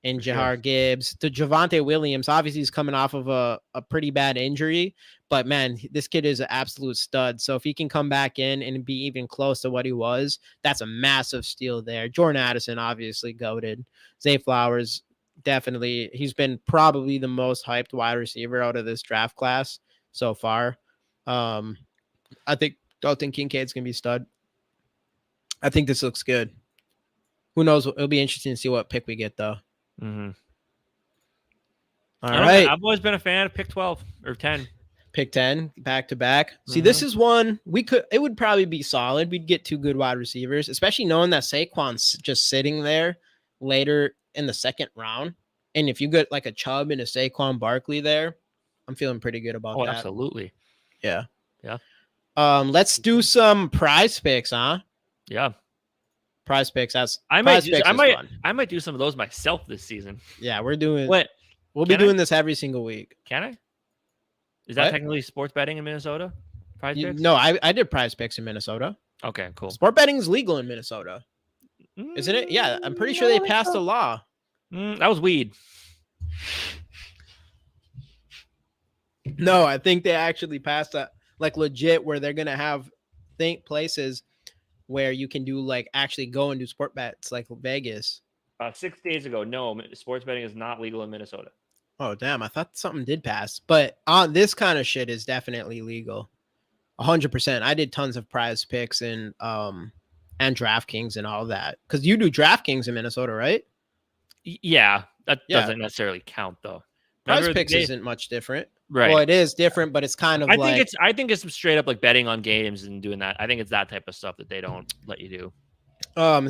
And Jahmyr Gibbs, to Javonte Williams, obviously he's coming off of a pretty bad injury, but man, this kid is an absolute stud. So if he can come back in and be even close to what he was, that's a massive steal there. Jordan Addison, obviously goated. Zay Flowers, definitely. He's been probably the most hyped wide receiver out of this draft class so far. I don't think Kincaid's gonna be a stud. I think this looks good. Who knows? It'll be interesting to see what pick we get though. Mm-hmm. All right. I've always been a fan of pick 12 or 10. Pick 10 back to back. See, this is one it would probably be solid. We'd get 2 good wide receivers, especially knowing that Saquon's just sitting there later in the second round. And if you get like a Chubb and a Saquon Barkley there, I'm feeling pretty good about that. Absolutely. Yeah. Yeah. Let's do some prize picks, huh? Yeah. Prize picks. I might do some of those myself this season. Yeah, we're doing. We'll be doing this every single week. Can I? Is that technically sports betting in Minnesota? Prize picks? No, I did prize picks in Minnesota. Okay, cool. Sport betting is legal in Minnesota, isn't it? Yeah, I'm pretty sure they passed a law. That was weed. No, I think they actually passed a legit where they're gonna have places where you can do actually go and do sport bets like Vegas. 6 days ago, no, sports betting is not legal in Minnesota. Oh damn! I thought something did pass, but this kind of shit is definitely legal. 100%. I did tons of prize picks and DraftKings and all that. Because you do DraftKings in Minnesota, right? Yeah, that Yeah. doesn't necessarily count though. Prize Remember, picks isn't much different. right. Well, it is different, but it's kind of I think it's straight up like betting on games and doing that. I think it's that type of stuff that they don't let you do.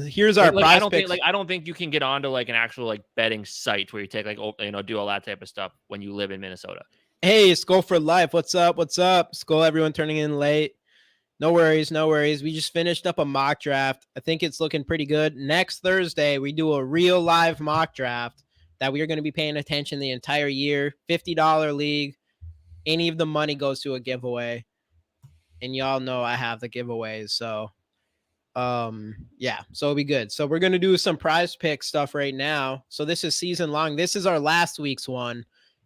Here's our prize picks. I don't think you can get onto like an actual like betting site where you take like do all that type of stuff when you live in Minnesota. Hey, Skol for life. What's up? What's up? Skol, everyone turning in late. No worries. No worries. We just finished up a mock draft. I think it's looking pretty good. Next Thursday, we do a real live mock draft that we are going to be paying attention the entire year. $50 league. Any of the money goes to a giveaway. And y'all know I have the giveaways. So, yeah, so it'll be good. So we're going to do some prize pick stuff right now. So this is season long. This is our last week's one.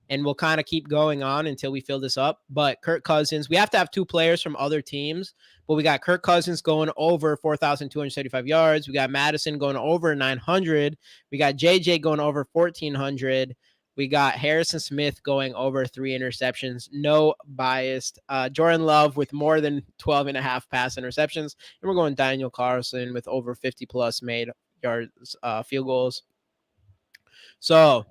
And we'll kind of keep going on until we fill this up. But Kirk Cousins, we have to have 2 players from other teams. But we got Kirk Cousins going over 4,275 yards. We got Madison going over 900. We got JJ going over 1,400. We got Harrison Smith going over 3 interceptions. No biased. Jordan Love with more than 12 and a half pass interceptions. And we're going Daniel Carlson with over 50-plus made yards, field goals. So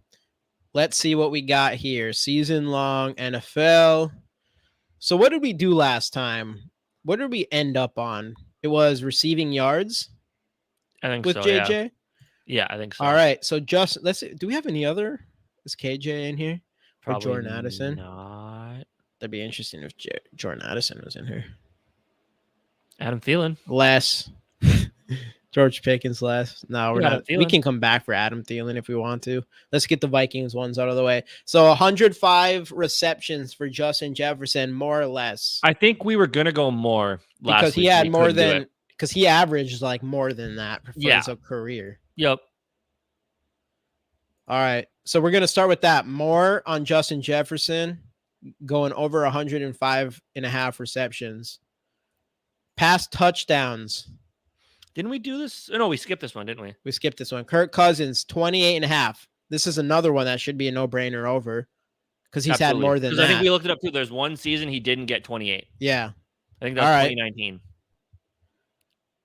let's see what we got here. Season long NFL. So what did we do last time? What did we end up on? It was receiving yards. I think with so, JJ. Yeah, I think so. All right. So just let's see. Do we have any other? Is KJ in here? Probably or Jordan Addison? Not. That'd be interesting if Jordan Addison was in here. Adam Thielen. Less. George Pickens less. No, we're not. We can come back for Adam Thielen if we want to. Let's get the Vikings ones out of the way. So 105 receptions for Justin Jefferson, more or less. I think we were gonna go more because he had more than because he averaged like more than that for his career. Yep. All right. So we're gonna start with that. More on Justin Jefferson going over 105 and a half receptions. Pass touchdowns. Didn't we do this? Oh, no, we skipped this one, didn't we? We skipped this one. Kirk Cousins, 28 and a half. This is another one that should be a no-brainer over because he's had more than that. I think we looked it up too. There's one season he didn't get 28. Yeah. I think that's 2019.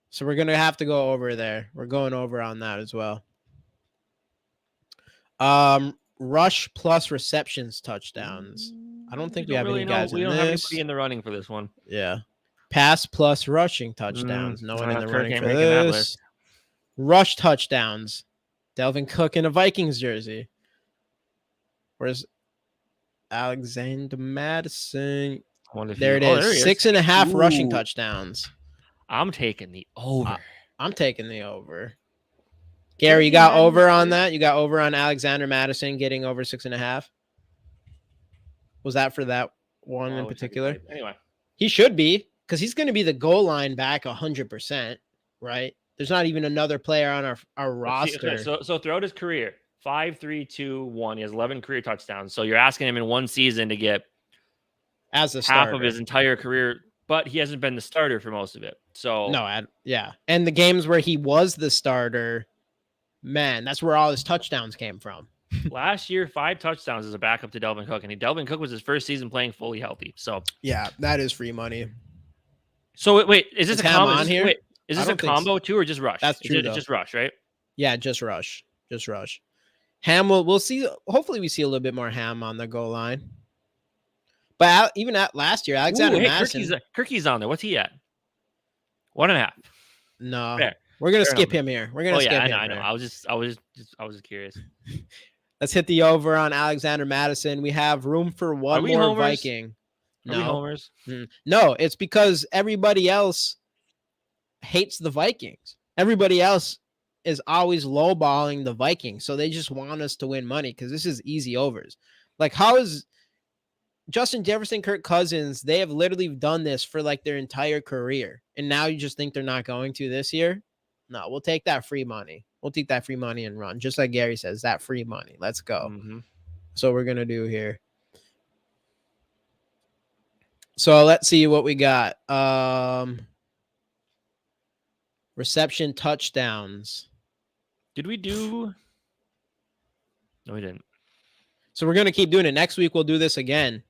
So we're going to have to go over there. We're going over on that as well. Rush plus receptions touchdowns. I don't think we have any guys in this. We don't have anybody in the running for this one. Yeah. Pass plus rushing touchdowns. No one in the running for this. Rush touchdowns. Delvin Cook in a Vikings jersey. Where's Alexander Madison? There it is. 6.5 rushing touchdowns. I'm taking the over. I'm taking the over. Gary, you got over on that? You got over on Alexander Madison getting over 6.5? Was that for that one in particular? Anyway. He should be. Because he's going to be the goal line back 100%, right? There's not even another player on our roster. So throughout his career, 5, 3, 2, 1, he has 11 career touchdowns. So you're asking him in one season to get as a half starter. of his entire career, but he hasn't been the starter for most of it. So yeah. And the games where he was the starter, man, that's where all his touchdowns came from. Last year, 5 touchdowns as a backup to Delvin Cook, and Delvin Cook was his first season playing fully healthy. So yeah, that is free money. So wait, is this a combo on here? Is this a combo too, or just rush? That's true. It's just rush, right? Yeah, just rush. Ham we'll see. Hopefully, we see a little bit more Ham on the goal line. But even at last year, Alexander Madison, Kirky's on there. What's he at? 1.5. No, fair. We're gonna skip him here. We're gonna skip him. I know. I was just curious. Let's hit the over on Alexander Madison. We have room for one more homers? Viking. Are we homers? No, it's because everybody else hates the Vikings. Everybody else is always lowballing the Vikings. So they just want us to win money because this is easy overs. Like, how is Justin Jefferson, Kirk Cousins, they have literally done this for like their entire career. And now you just think they're not going to this year? No, we'll take that free money. We'll take that free money and run. Just like Gary says, that free money. Let's go. Mm-hmm. So we're going to do here. So let's see what we got. Reception touchdowns. Did we do? No, we didn't. So we're going to keep doing it. Next week, we'll do this again.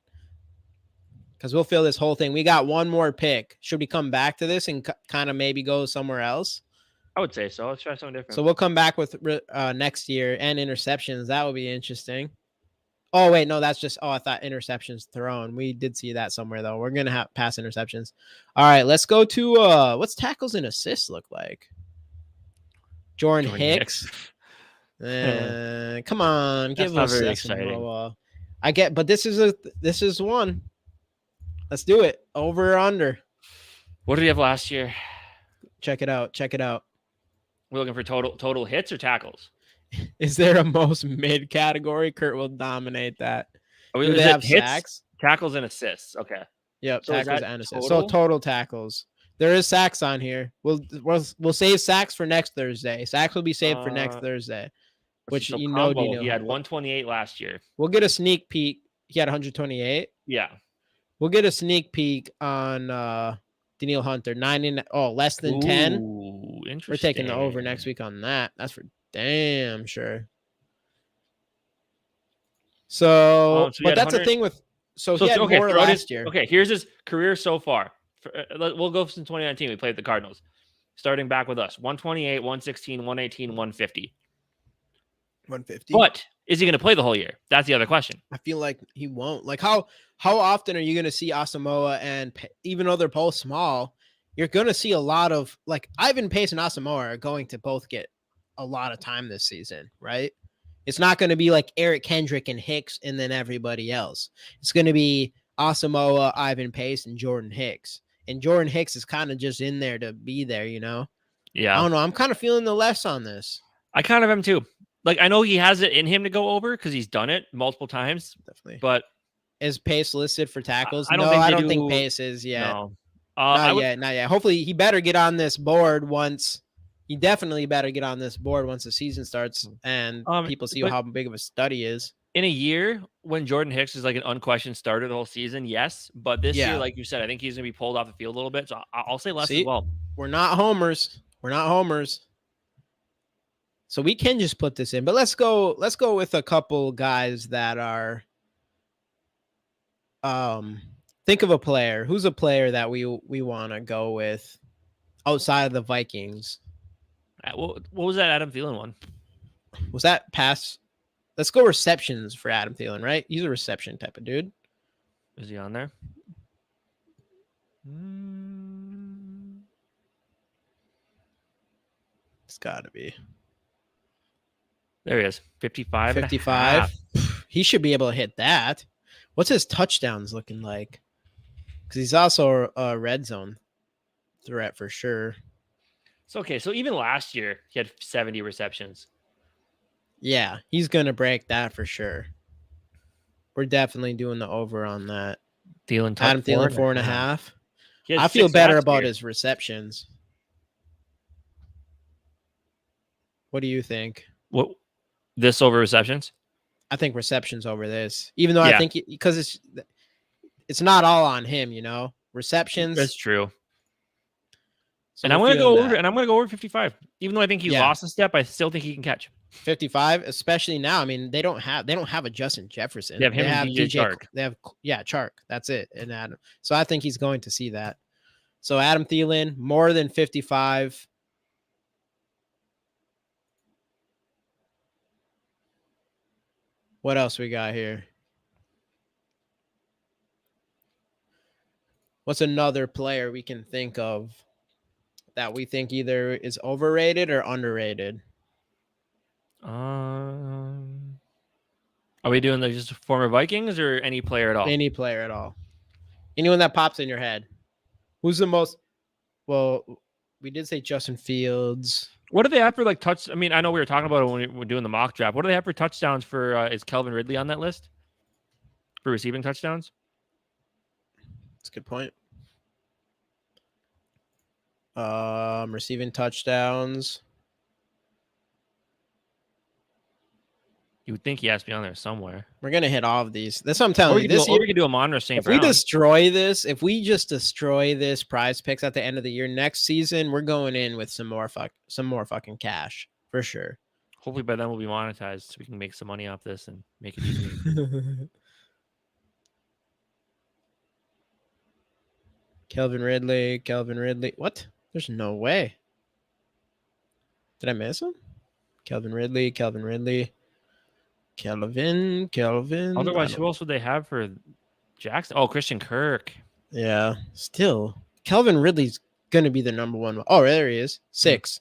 because we'll fill this whole thing. We got one more pick. Should we come back to this and kind of maybe go somewhere else? I would say so. Let's try something different. So we'll come back with next year and interceptions. That would be interesting. Oh, wait, no, that's just, I thought interceptions thrown. We did see that somewhere, though. We're going to have pass interceptions. All right, let's go to, what's tackles and assists look like? Jordan Hicks. Come on, give us very exciting. I get, but this is one. Let's do it. Over or under. What did he have last year? Check it out. We're looking for total hits or tackles. Is there a most mid category? Kurt will dominate that. Do they have hits, sacks? Tackles and assists. Okay. Yep, so tackles and assists. So total tackles. There is sacks on here. We'll save sacks for next Thursday. Sacks will be saved for next Thursday. Which so he had 128 last year. We'll get a sneak peek. He had 128. Yeah. We'll get a sneak peek on Daniil Hunter. Less than 10. Interesting. We're taking the over next week on that. That's for damn sure. So but that's the thing with he had more last year. Okay, here's his career so far. We'll go since 2019. We played the Cardinals. Starting back with us. 128, 116, 118, 150. 150. But is he going to play the whole year? That's the other question. I feel like he won't. Like how often are you going to see Asamoah and even though they're both small, you're going to see a lot of like Ivan Pace and Asamoah are going to both get a lot of time this season, right? It's not going to be like Eric Kendrick and Hicks and then everybody else. It's going to be Asamoah, Ivan Pace, and Jordan Hicks. And Jordan Hicks is kind of just in there to be there, you know? Yeah. I don't know. I'm kind of feeling the less on this. I kind of am too. Like, I know he has it in him to go over because he's done it multiple times. Definitely. But is Pace listed for tackles? I don't think Pace is yet. No. Not yet. Hopefully he better get on this board once. He definitely better get on this board once the season starts and people see how big of a stud he is. In a year when Jordan Hicks is like an unquestioned starter the whole season, yes. But this year, like you said, I think he's going to be pulled off the field a little bit. So I'll say less as well. We're not homers. So we can just put this in. But let's go with a couple guys that are think of a player. Who's a player that we want to go with outside of the Vikings? What was that Adam Thielen one? Was that pass? Let's go receptions for Adam Thielen, right? He's a reception type of dude. Is he on there? It's got to be. There he is. 55. 55. He should be able to hit that. What's his touchdowns looking like? Because he's also a red zone threat for sure. It's okay. So even last year, he had 70 receptions. Yeah, he's going to break that for sure. We're definitely doing the over on that. Adam Thielen, 4.5. I feel better about his receptions. What do you think? What? This over receptions? I think receptions over this. Even though I think because it's not all on him, you know. Receptions. That's true. So and I'm going to go over. And I'm going to go over 55. Even though I think he lost a step, I still think he can catch 55, especially now. I mean, they don't have a Justin Jefferson. They have him and DJ Chark. They have Chark. That's it. And Adam. So I think he's going to see that. So Adam Thielen, more than 55. What else we got here? What's another player we can think of that we think either is overrated or underrated? Are we doing just former Vikings or any player at all? Any player at all. Anyone that pops in your head. Who's the most? Well, we did say Justin Fields. What do they have for like touch? I mean, I know we were talking about it when we were doing the mock draft. What do they have for touchdowns for? Is Calvin Ridley on that list for receiving touchdowns? That's a good point. Receiving touchdowns. You would think he has to be on there somewhere. We're gonna hit all of these. That's what I'm telling you. This year we could do Amon-Ra St. Brown. If we destroy this, Prize Picks at the end of the year, next season we're going in with some more fucking cash for sure. Hopefully by then we'll be monetized so we can make some money off this and make it easy. Calvin Ridley. What? There's no way. Did I miss him? Calvin Ridley. Kelvin. Otherwise, who else would they have for Jackson? Oh, Christian Kirk. Yeah, still. Calvin Ridley's going to be the number one. Oh, there he is. 6.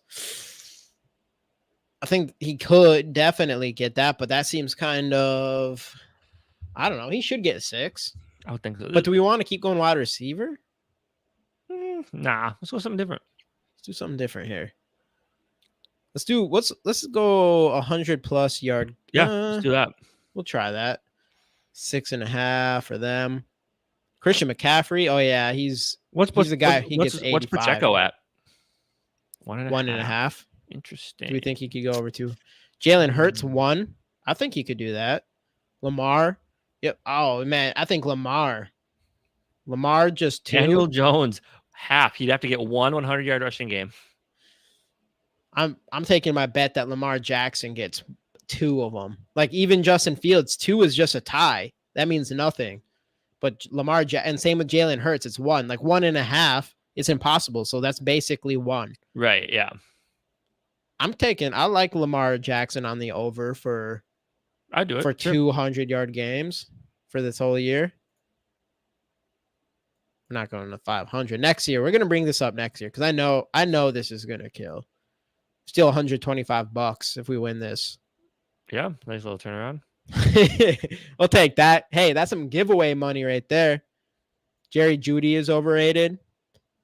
I think he could definitely get that, but that seems kind of, I don't know. He should get 6. I would think so. But do we want to keep going wide receiver? Nah, let's go something different. Let's do something different here. Let's go 100+ yard. Yeah, let's do that. We'll try that. 6.5 for them. Christian McCaffrey. Oh yeah, he's the guy. He gets 85. What's Pacheco at? 1.5. Interesting. Do we think he could go over 2? Jalen Hurts 1. I think he could do that. Lamar. Yep. Oh man, I think Lamar just 2. Daniel Jones half. He'd have to get 100-yard rushing game. I'm taking my bet that Lamar Jackson gets 2 of them. Like even Justin Fields, 2 is just a tie. That means nothing. But and same with Jalen Hurts, it's 1. Like 1.5, it's impossible. So that's basically 1. Right. Yeah. I like Lamar Jackson on the over for 200-yard games for this whole year. We're not going to 500 next year. We're going to bring this up next year because I know this is going to kill. Still $125 if we win this. Yeah, nice little turnaround. We'll take that. Hey, that's some giveaway money right there. Jerry Jeudy is overrated.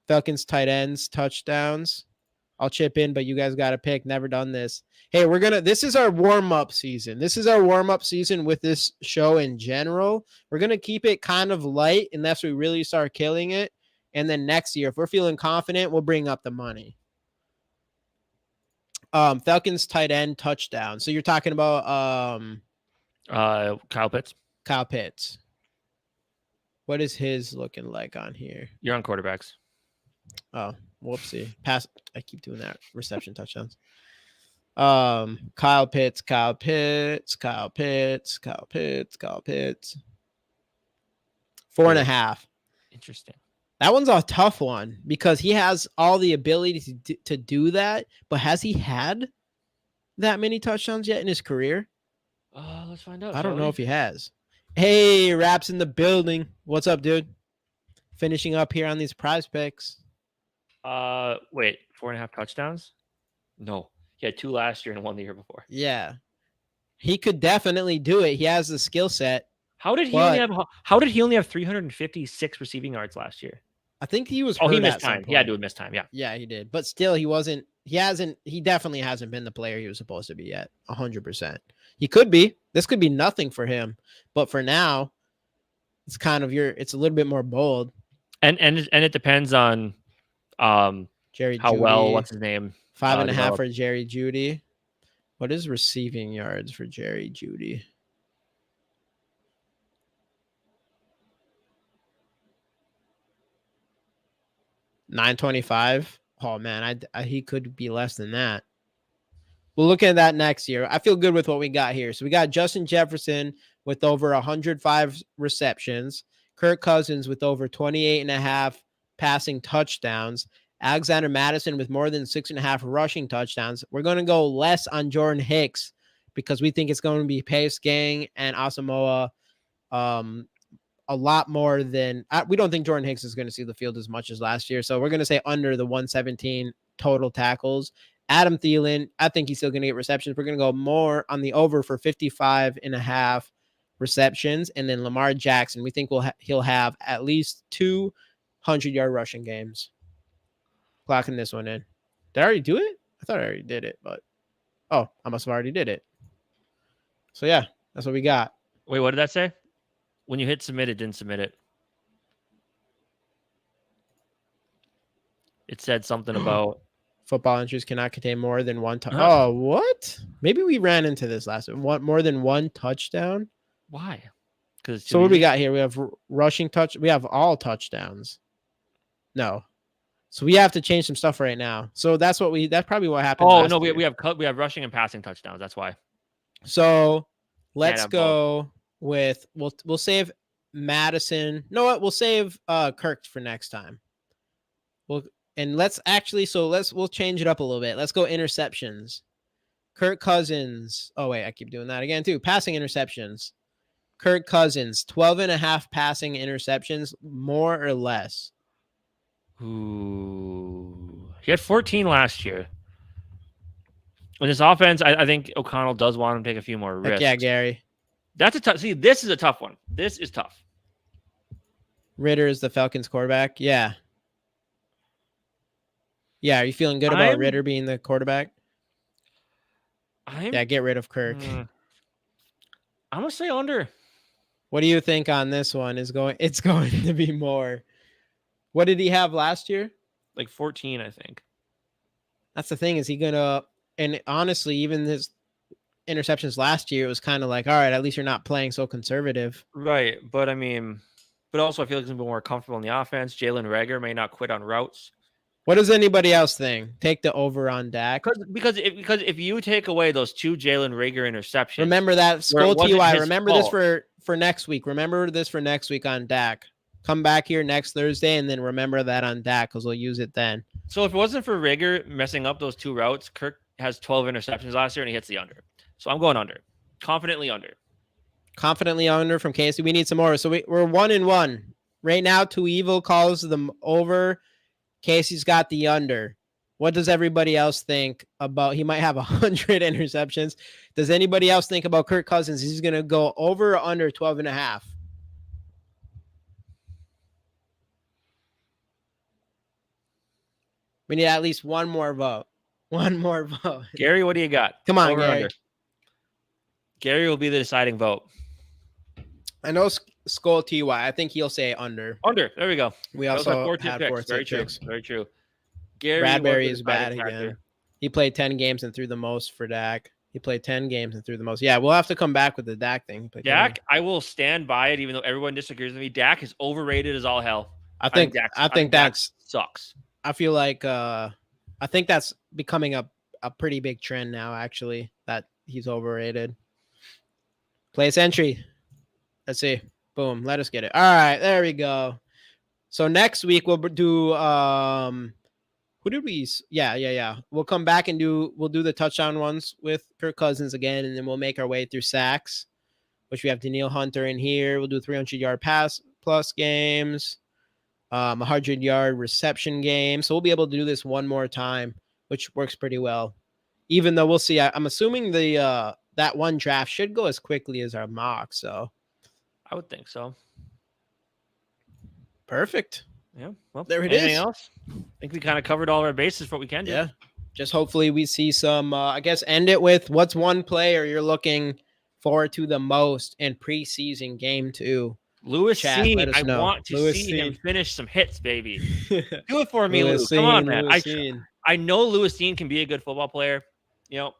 Falcons tight ends, touchdowns. I'll chip in, but you guys got to pick. Never done this. Hey, this is our warm-up season. This is our warm-up season with this show in general. We're going to keep it kind of light unless we really start killing it. And then next year, if we're feeling confident, we'll bring up the money. Falcons tight end touchdown. So you're talking about Kyle Pitts. Kyle Pitts. What is his looking like on here? You're on quarterbacks. Oh, whoopsie. Pass. I keep doing that. Reception touchdowns. Kyle Pitts. 4.5. Interesting. That one's a tough one because he has all the ability to do that, but has he had that many touchdowns yet in his career? Let's find out. I don't know if he has. Hey, Raps in the building. What's up, dude? Finishing up here on these prize picks. Wait, 4.5 touchdowns? No, he had 2 last year and 1 the year before. Yeah, he could definitely do it. He has the skill set. How did he only have 356 receiving yards last year? I think he was. He missed time. He had to miss time. Yeah, he did. But still, he wasn't. He definitely hasn't been the player he was supposed to be yet. 100%. He could be. This could be nothing for him. But for now, it's kind of it's a little bit more bold. And it depends on Jerry. How Jeudy, well? What's his name? 5.5 for Jerry Jeudy. What is receiving yards for Jerry Jeudy? $925. Oh man, he could be less than that. We'll look at that next year. I feel good with what we got here. So we got Justin Jefferson with over 105 receptions, Kirk Cousins with over 28.5 passing touchdowns, Alexander Mattison with more than 6.5 rushing touchdowns. We're going to go less on Jordan Hicks because we think it's going to be Pace Gang and Asamoah a lot more than we don't think Jordan Hicks is going to see the field as much as last year. So we're going to say under the 117 total tackles. Adam Thielen, I think he's still going to get receptions. We're going to go more on the over for 55.5 receptions. And then Lamar Jackson, we think he'll have at least 200-yard rushing games. Clocking this one in. Did I already do it? I thought I already did it, but I must have already did it. So yeah, that's what we got. Wait, what did that say? When you hit submit, it didn't submit it. It said something about football entries cannot contain more than one touchdown. Oh, what? Maybe we ran into this last one. More than one touchdown? Why? So what do we got here? We have rushing touch. We have all touchdowns. No. So we have to change some stuff right now. So that's probably what happened. Oh, no, we have rushing and passing touchdowns. That's why. So let's go with we'll save Madison. You know what? We'll save Kirk for next time. We'll we'll change it up a little bit. Let's go interceptions. Kirk Cousins. Oh wait, I keep doing that again too. Passing interceptions. Kirk Cousins, 12.5 passing interceptions, more or less. Ooh. He had 14 last year. With his offense, I think O'Connell does want him to take a few more risks. Heck yeah, Gary. That's a tough. See, this is a tough one. This is tough. Ritter is the Falcons quarterback. Yeah. Yeah, are you feeling good about Ritter being the quarterback? Yeah, get rid of Kirk. I'm gonna say under. What do you think on this one? It's going to be more. What did he have last year? Like 14, I think. That's the thing. Is he gonna? And honestly, even his interceptions last year, it was kind of like, all right, at least you're not playing so conservative. Right, but I mean, but also I feel like he's gonna be more comfortable in the offense. Jalen Reagor may not quit on routes. What does anybody else think? Take the over on Dak. Because if you take away those 2 Jalen Reagor interceptions, remember that SKOL'd TY. Remember this for next week. Remember this for next week on Dak. Come back here next Thursday and then remember that on Dak because we'll use it then. So if it wasn't for Reagor messing up those 2 routes, Kirk has 12 interceptions last year and he hits the under. So I'm going under. Confidently under. Confidently under from Casey. We need some more. So we're 1-1 right now. Too Evil calls them over. Casey's got the under. What does everybody else think about? He might have 100 interceptions. Does anybody else think about Kirk Cousins? He's going to go over or under 12.5. We need at least one more vote. One more vote. Gary, what do you got? Come on, Gary. Under. Gary will be the deciding vote. I know SKOL'd TY. I think he'll say under. Under. There we go. We also had 4 Very true. picks. Very true. Gary Bradbury is bad again. He played 10 games and threw the most for Dak. He played 10 games and threw the most. Yeah, we'll have to come back with the Dak thing. Dak, I will stand by it, even though everyone disagrees with me. Dak is overrated as all hell. I think Dak sucks. I feel like I think that's becoming a pretty big trend now, actually, that he's overrated. Place entry. Let's see. Boom. Let us get it. All right. There we go. So next week we'll do who did we? Yeah. We'll come back and we'll do the touchdown ones with Kirk Cousins again, and then we'll make our way through sacks, which we have Danielle Hunter in here. We'll do 300-yard pass plus games, 100-yard reception game. So we'll be able to do this one more time, which works pretty well. Even though we'll see, I'm assuming the that one draft should go as quickly as our mock. So I would think so. Perfect. Yeah. Well, there it anything is. Else? I think we kind of covered all our bases for what we can do. Yeah. Just hopefully we see some, I guess, end it with what's one player you're looking forward to the most in preseason game 2. Lewis Cine, I know. want to Lewis see Cine. him finish some hits, baby. Do it for me, Lewis Lou. Come on, Cine, man. I know Lewis Cine can be a good football player. You know,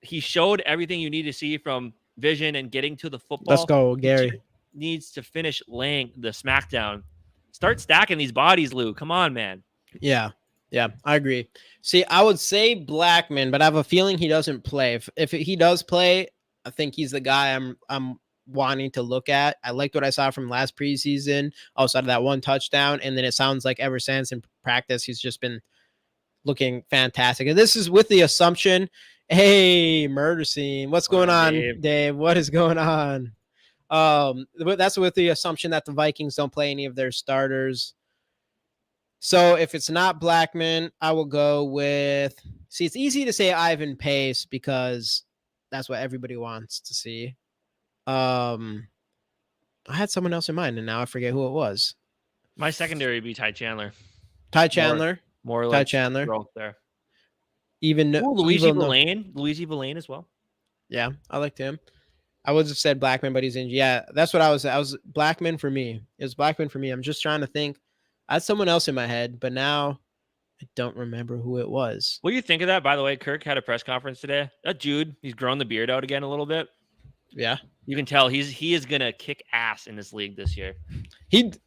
he showed everything you need to see from vision and getting to the football. Let's go, Gary. He needs to finish laying the smackdown. Start stacking these bodies, Lou. Come on, man. Yeah, I agree. See, I would say Blackman, but I have a feeling he doesn't play. If he does play, I think he's the guy I'm wanting to look at. I liked what I saw from last preseason, outside of that one touchdown, and then it sounds like ever since in practice he's just been looking fantastic. And this is with the assumption, hey, murder scene, what's going on, Dave? What is going on? That's with the assumption that the Vikings don't play any of their starters. So if it's not Blackman, I will go with. See, it's easy to say Ivan Pace because that's what everybody wants to see. I had someone else in mind, and now I forget who it was. My secondary would be Ty Chandler. Ty Chandler, more Ty like Chandler. growth there. Even Luigi Villain as well. Yeah, I liked him. I would have said Blackman, but he's injured. Yeah, that's what I was Blackman for me. It was Blackman for me. I'm just trying to think. I had someone else in my head, but now I don't remember who it was. What do you think of that? By the way, Kirk had a press conference today. That Jude, he's grown the beard out again a little bit. Yeah. You can tell he is gonna kick ass in this league this year.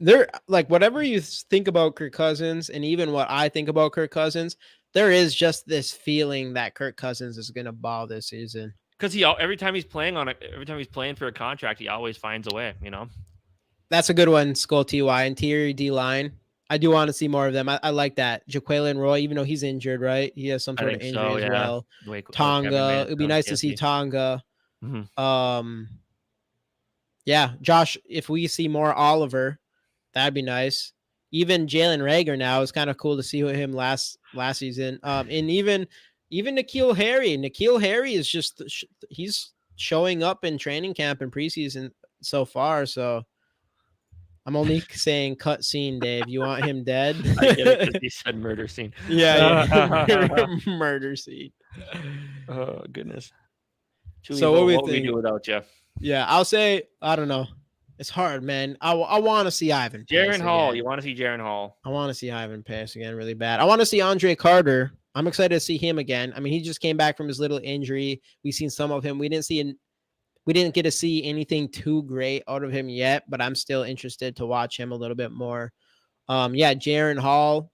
They're like, whatever you think about Kirk Cousins, and even what I think about Kirk Cousins, there is just this feeling that Kirk Cousins is gonna ball this season. Because every time he's playing for a contract, he always finds a way, you know. That's a good one, SKOL'd TY. Interior D line. I do want to see more of them. I like that. Jaquelin Roy, even though he's injured, right? He has some I sort of think injury so, as yeah. well. The way Kevin made Tonga. it It'd be sound nice to see sketchy. Tonga. Mhm. Yeah, Josh, if we see more Oliver, that'd be nice. Even Jalen Rager now is kind of cool to see him last season. And even N'Keal Harry. N'Keal Harry is just he's showing up in training camp and preseason so far. So I'm only saying cut scene, Dave. You want him dead? I get it because he said murder scene. Yeah. Murder scene. Oh goodness. So what do we what would we think? do without you? Yeah, I'll say I don't know. It's hard, man. I want to see Ivan pace Jaron Hall. again. You want to see Jaron Hall? I want to see Ivan pace again really bad. I want to see Andre Carter. I'm excited to see him again. I mean, he just came back from his little injury. We've seen some of him. We didn't get to see anything too great out of him yet, but I'm still interested to watch him a little bit more. Yeah, Jaron Hall.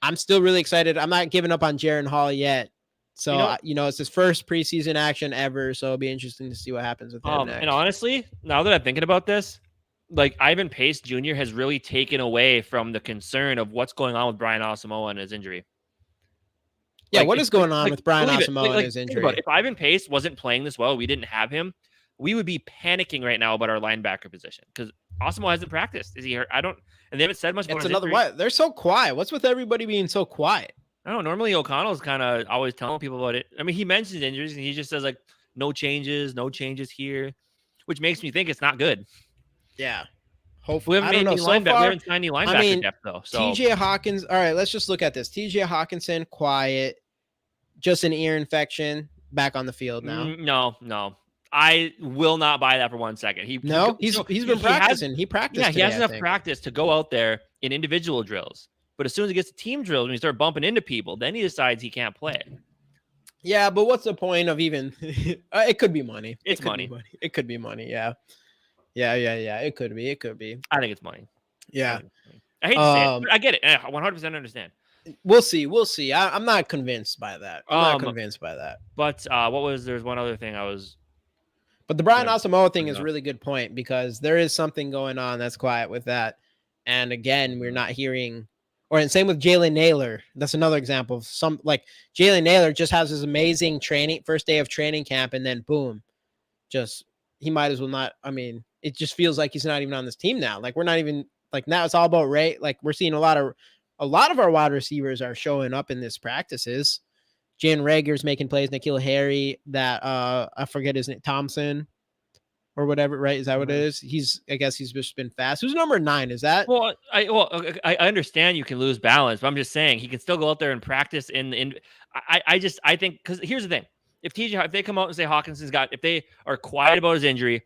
I'm still really excited. I'm not giving up on Jaron Hall yet. So, it's his first preseason action ever. So it'll be interesting to see what happens with him next. And honestly, now that I'm thinking about this, like Ivan Pace Jr. has really taken away from the concern of what's going on with Brian Asamoah and his injury. Yeah, like, what is going on with Brian Asamoah and his injury? If Ivan Pace wasn't playing this well, we didn't have him, we would be panicking right now about our linebacker position because Asamoah hasn't practiced. Is he hurt? And they haven't said much about It's his another injury. what? They're so quiet. What's with everybody being so quiet? I don't know. Normally O'Connell's kind of always telling people about it. I mean, he mentions injuries and he just says like no changes here, which makes me think it's not good. Yeah. Hopefully, we haven't signed any linebacker depth though. So TJ Hawkins. All right, let's just look at this. TJ Hawkinson, quiet, just an ear infection, back on the field now. No. I will not buy that for 1 second. He's been practicing. He practiced. Yeah, today, he has enough practice to go out there in individual drills. But as soon as he gets to team drills, when he starts bumping into people, then he decides he can't play. Yeah, but what's the point of even? It could be money. It's money. It could be money. Yeah. It could be. I think it's money. Yeah. I hate to say it, but I get it. 100% understand. We'll see. I'm not convinced by that. But there's one other thing I was. But the Brian Asamoah thing is a really good point because there is something going on that's quiet with that. And again, we're not hearing, and same with Jalen Naylor. That's another example of Jalen Naylor just has this amazing first day of training camp, and then boom, he might as well not. I mean, it just feels like he's not even on this team now. Like we're not even now it's all about Ray. Like we're seeing a lot of our wide receivers are showing up in this practices. Jan Rager's making plays. N'Keal Harry, that I forget his name, Thompson or whatever, right? Is that what it is? I guess he's just been fast. Who's number 9? Is that? Well, I understand you can lose balance, but I'm just saying he can still go out there and practice I think because here's the thing: if they come out and say if they are quiet about his injury,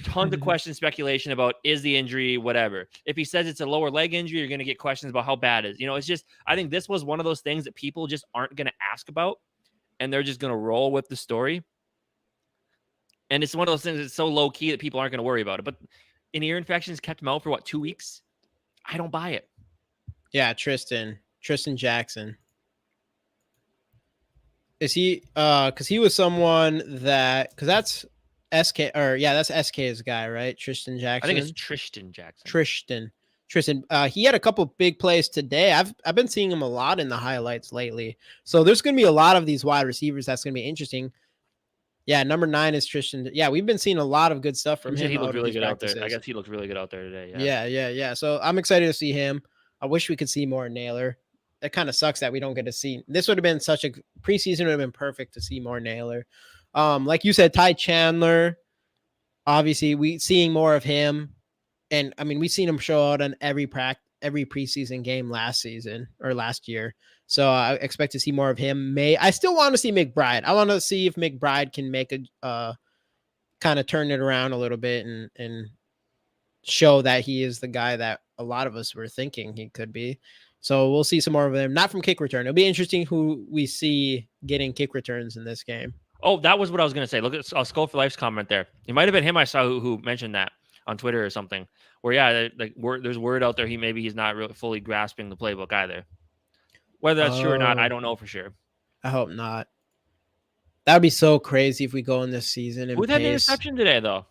tons of questions, speculation about is the injury whatever. If he says it's a lower leg injury, you're going to get questions about how bad it is. It's just I think this was one of those things that people just aren't going to ask about, and they're just going to roll with the story. And it's one of those things that's so low key that people aren't going to worry about it. But an ear infections kept him out for 2 weeks. I don't buy it. Yeah, Tristan Jackson. Is he? Because he was someone because that's SK that's SK's guy, right? Tristan Jackson. I think it's Tristan Jackson. Tristan. He had a couple big plays today. I've been seeing him a lot in the highlights lately. So there's going to be a lot of these wide receivers. That's going to be interesting. Yeah, number 9 is Tristan. Yeah, we've been seeing a lot of good stuff from him. He looked really good out there. I guess he looked really good out there today. Yeah. So I'm excited to see him. I wish we could see more Naylor. It kind of sucks that we don't get to see. This would have been such a preseason would have been perfect to see more Naylor. Like you said, Ty Chandler. Obviously, we seeing more of him, and I mean we've seen him show out on every preseason game last season or last year. So I expect to see more of him. I still want to see McBride. I want to see if McBride can make a kind of turn it around a little bit and show that he is the guy that a lot of us were thinking he could be. So we'll see some more of him. Not from kick return. It'll be interesting who we see getting kick returns in this game. Oh, that was what I was going to say. Look at SKOL'd for Life's comment there. It might have been him I saw who mentioned that on Twitter or something. Where there's word out there he's not really fully grasping the playbook either. Whether that's true or not, I don't know for sure. I hope not. That would be so crazy if we go in this season. Booth had an interception today, though.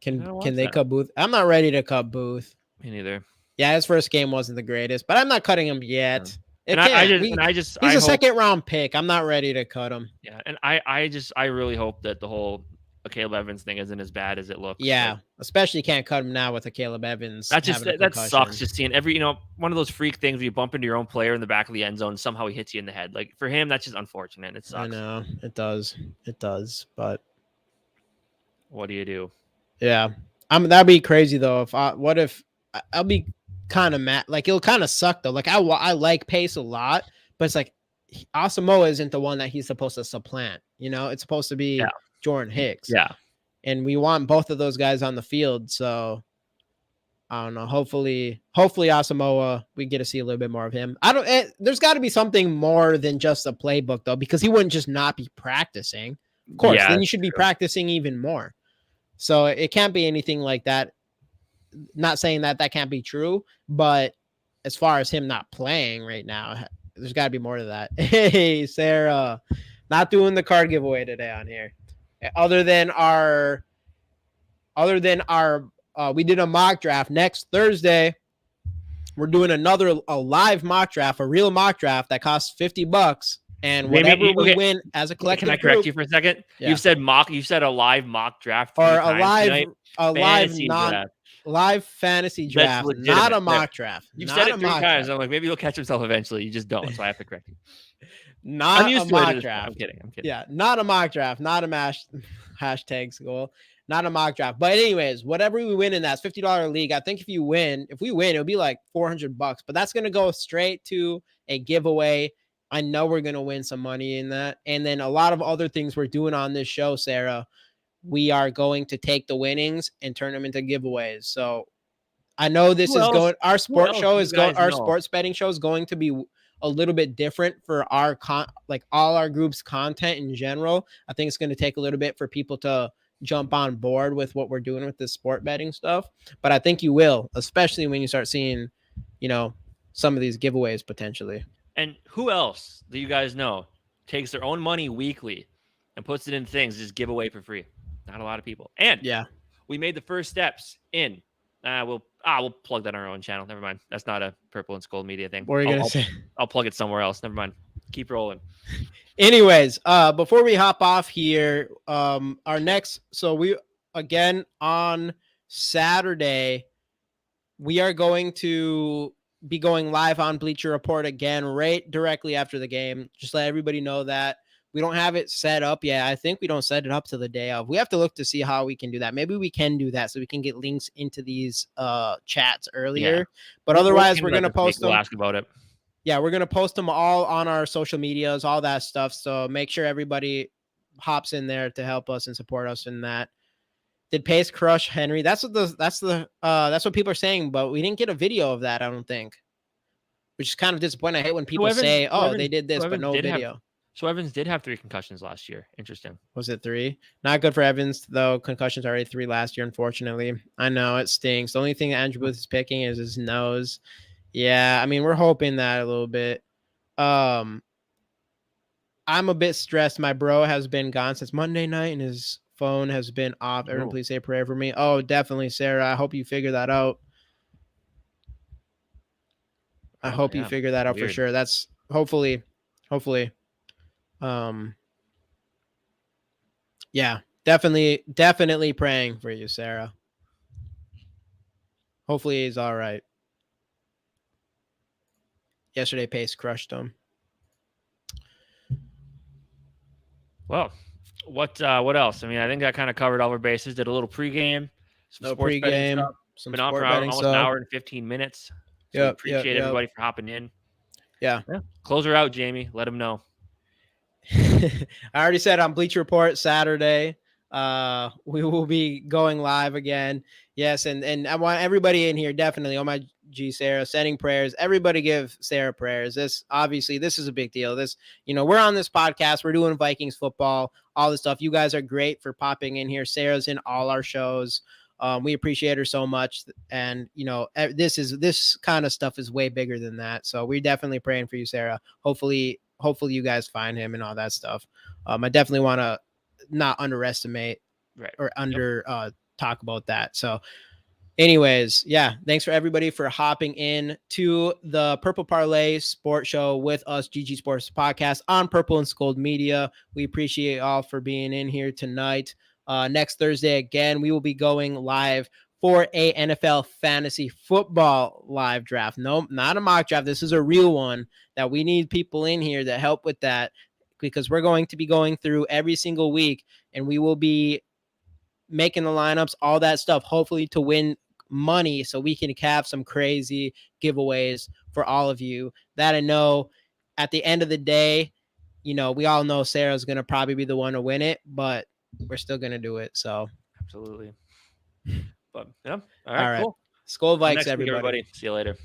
Can they cut Booth? I'm not ready to cut Booth. Me neither. Yeah, his first game wasn't the greatest, but I'm not cutting him yet. And He's a second round pick. I'm not ready to cut him. Yeah, and I really hope that the whole Caleb Evans thing isn't as bad as it looks. Yeah, Like, especially can't cut him now with a Caleb Evans. That sucks. Just seeing one of those freak things where you bump into your own player in the back of the end zone, and somehow he hits you in the head. Like for him, that's just unfortunate. It sucks. I know it does. It does. But what do you do? Yeah, that'd be crazy though. I'll be kind of mad. Like it'll kind of suck though. Like I like Pace a lot, but it's like Asamoah isn't the one that he's supposed to supplant. It's supposed to be Jordan Hicks. Yeah. And we want both of those guys on the field. So I don't know. Hopefully Asamoah, we get to see a little bit more of him. There's got to be something more than just a playbook though, because he wouldn't just not be practicing. Of course, then you should be practicing even more. So it can't be anything like that. Not saying that can't be true, but as far as him not playing right now, there's got to be more to that. Hey, Sarah, not doing the card giveaway today on here. Other than our, we did a mock draft next Thursday. We're doing a live mock draft, a real mock draft that costs $50. And whatever we win as a collective group. Can I correct you for a second? Yeah. You said a live mock draft. Or live fantasy draft, not a mock draft. You've said it 3 times. I'm like, maybe he'll catch himself eventually. You just don't, so I have to correct you. Not a mock draft. I'm kidding. Yeah, not a mock draft. Not a hashtag SKOL'd. Not a mock draft. But anyways, whatever we win in that $50 league, I think if we win, it'll be like $400. But that's gonna go straight to a giveaway. I know we're gonna win some money in that, and then a lot of other things we're doing on this show, Sarah. We are going to take the winnings and turn them into giveaways. So I know this is going. Our sports betting show is going to be a little bit different for our all our groups' content in general. I think it's going to take a little bit for people to jump on board with what we're doing with this sport betting stuff. But I think you will, especially when you start seeing, some of these giveaways potentially. And who else do you guys know takes their own money weekly and puts it in things just give away for free? Not a lot of people. And we made the first steps in. We'll plug that on our own channel. Never mind. That's not a Purple and SKOL'd media thing. What are you gonna say? I'll plug it somewhere else. Never mind. Keep rolling. Anyways, before we hop off here, our next. So we again on Saturday, we are going to be going live on Bleacher Report again, right directly after the game. Just let everybody know that. We don't have it set up yet. I think we don't set it up to the day of. We have to look to see how we can do that. Maybe we can do that so we can get links into these chats earlier. Yeah. But otherwise, we're going to post them. We'll ask about it. Yeah, we're going to post them all on our social medias, all that stuff. So make sure everybody hops in there to help us and support us in that. Did Pace crush Henry? That's what people are saying, but we didn't get a video of that, I don't think. Which is kind of disappointing. I hate when people say, they did this, but no video. So Evans did have 3 concussions last year. Interesting. Was it 3? Not good for Evans, though. Concussions already 3 last year, unfortunately. I know it stinks. The only thing that Andrew Booth is picking is his nose. Yeah, I mean, we're hoping that a little bit. I'm a bit stressed. My bro has been gone since Monday night, and his phone has been off. Everyone, please say a prayer for me. Oh, definitely, Sarah. I hope you figure that out. I hope you figure that out for sure. That's hopefully. Yeah, definitely praying for you, Sarah. Hopefully he's all right. Yesterday, Pace crushed him. Well, what else? I mean, I think I kind of covered all our bases. Did a little pregame, some pregame, been on for almost an hour and 15 minutes. So appreciate everybody for hopping in. Yeah. Close her out, Jamie. Let them know. I already said on Bleacher Report Saturday, we will be going live again. Yes, and I want everybody in here, definitely. Oh my G, Sarah, sending prayers. Everybody give Sarah prayers. This is a big deal. We're on this podcast. We're doing Vikings football, all this stuff. You guys are great for popping in here. Sarah's in all our shows. We appreciate her so much. And, this kind of stuff is way bigger than that. So we're definitely praying for you, Sarah. Hopefully you guys find him and all that stuff. I definitely want to not underestimate or talk about that. So Anyways, yeah, thanks for everybody for hopping in to the Purple Parlay Sport Show with us, GG Sports Podcast on Purple and SKOL'd Media. We appreciate all for being in here tonight. Next Thursday, again, we will be going live for a NFL fantasy football live draft. No, not a mock draft. This is a real one that we need people in here to help with that, because we're going to be going through every single week, and we will be making the lineups, all that stuff, hopefully to win money so we can have some crazy giveaways for all of you. That I know at the end of the day, you know, we all know Sarah's going to probably be the one to win it, but we're still going to do it. So Absolutely. But yeah. All all right, right. cool. SKOL'd Vikes, Next week, everybody. everybody. See you later.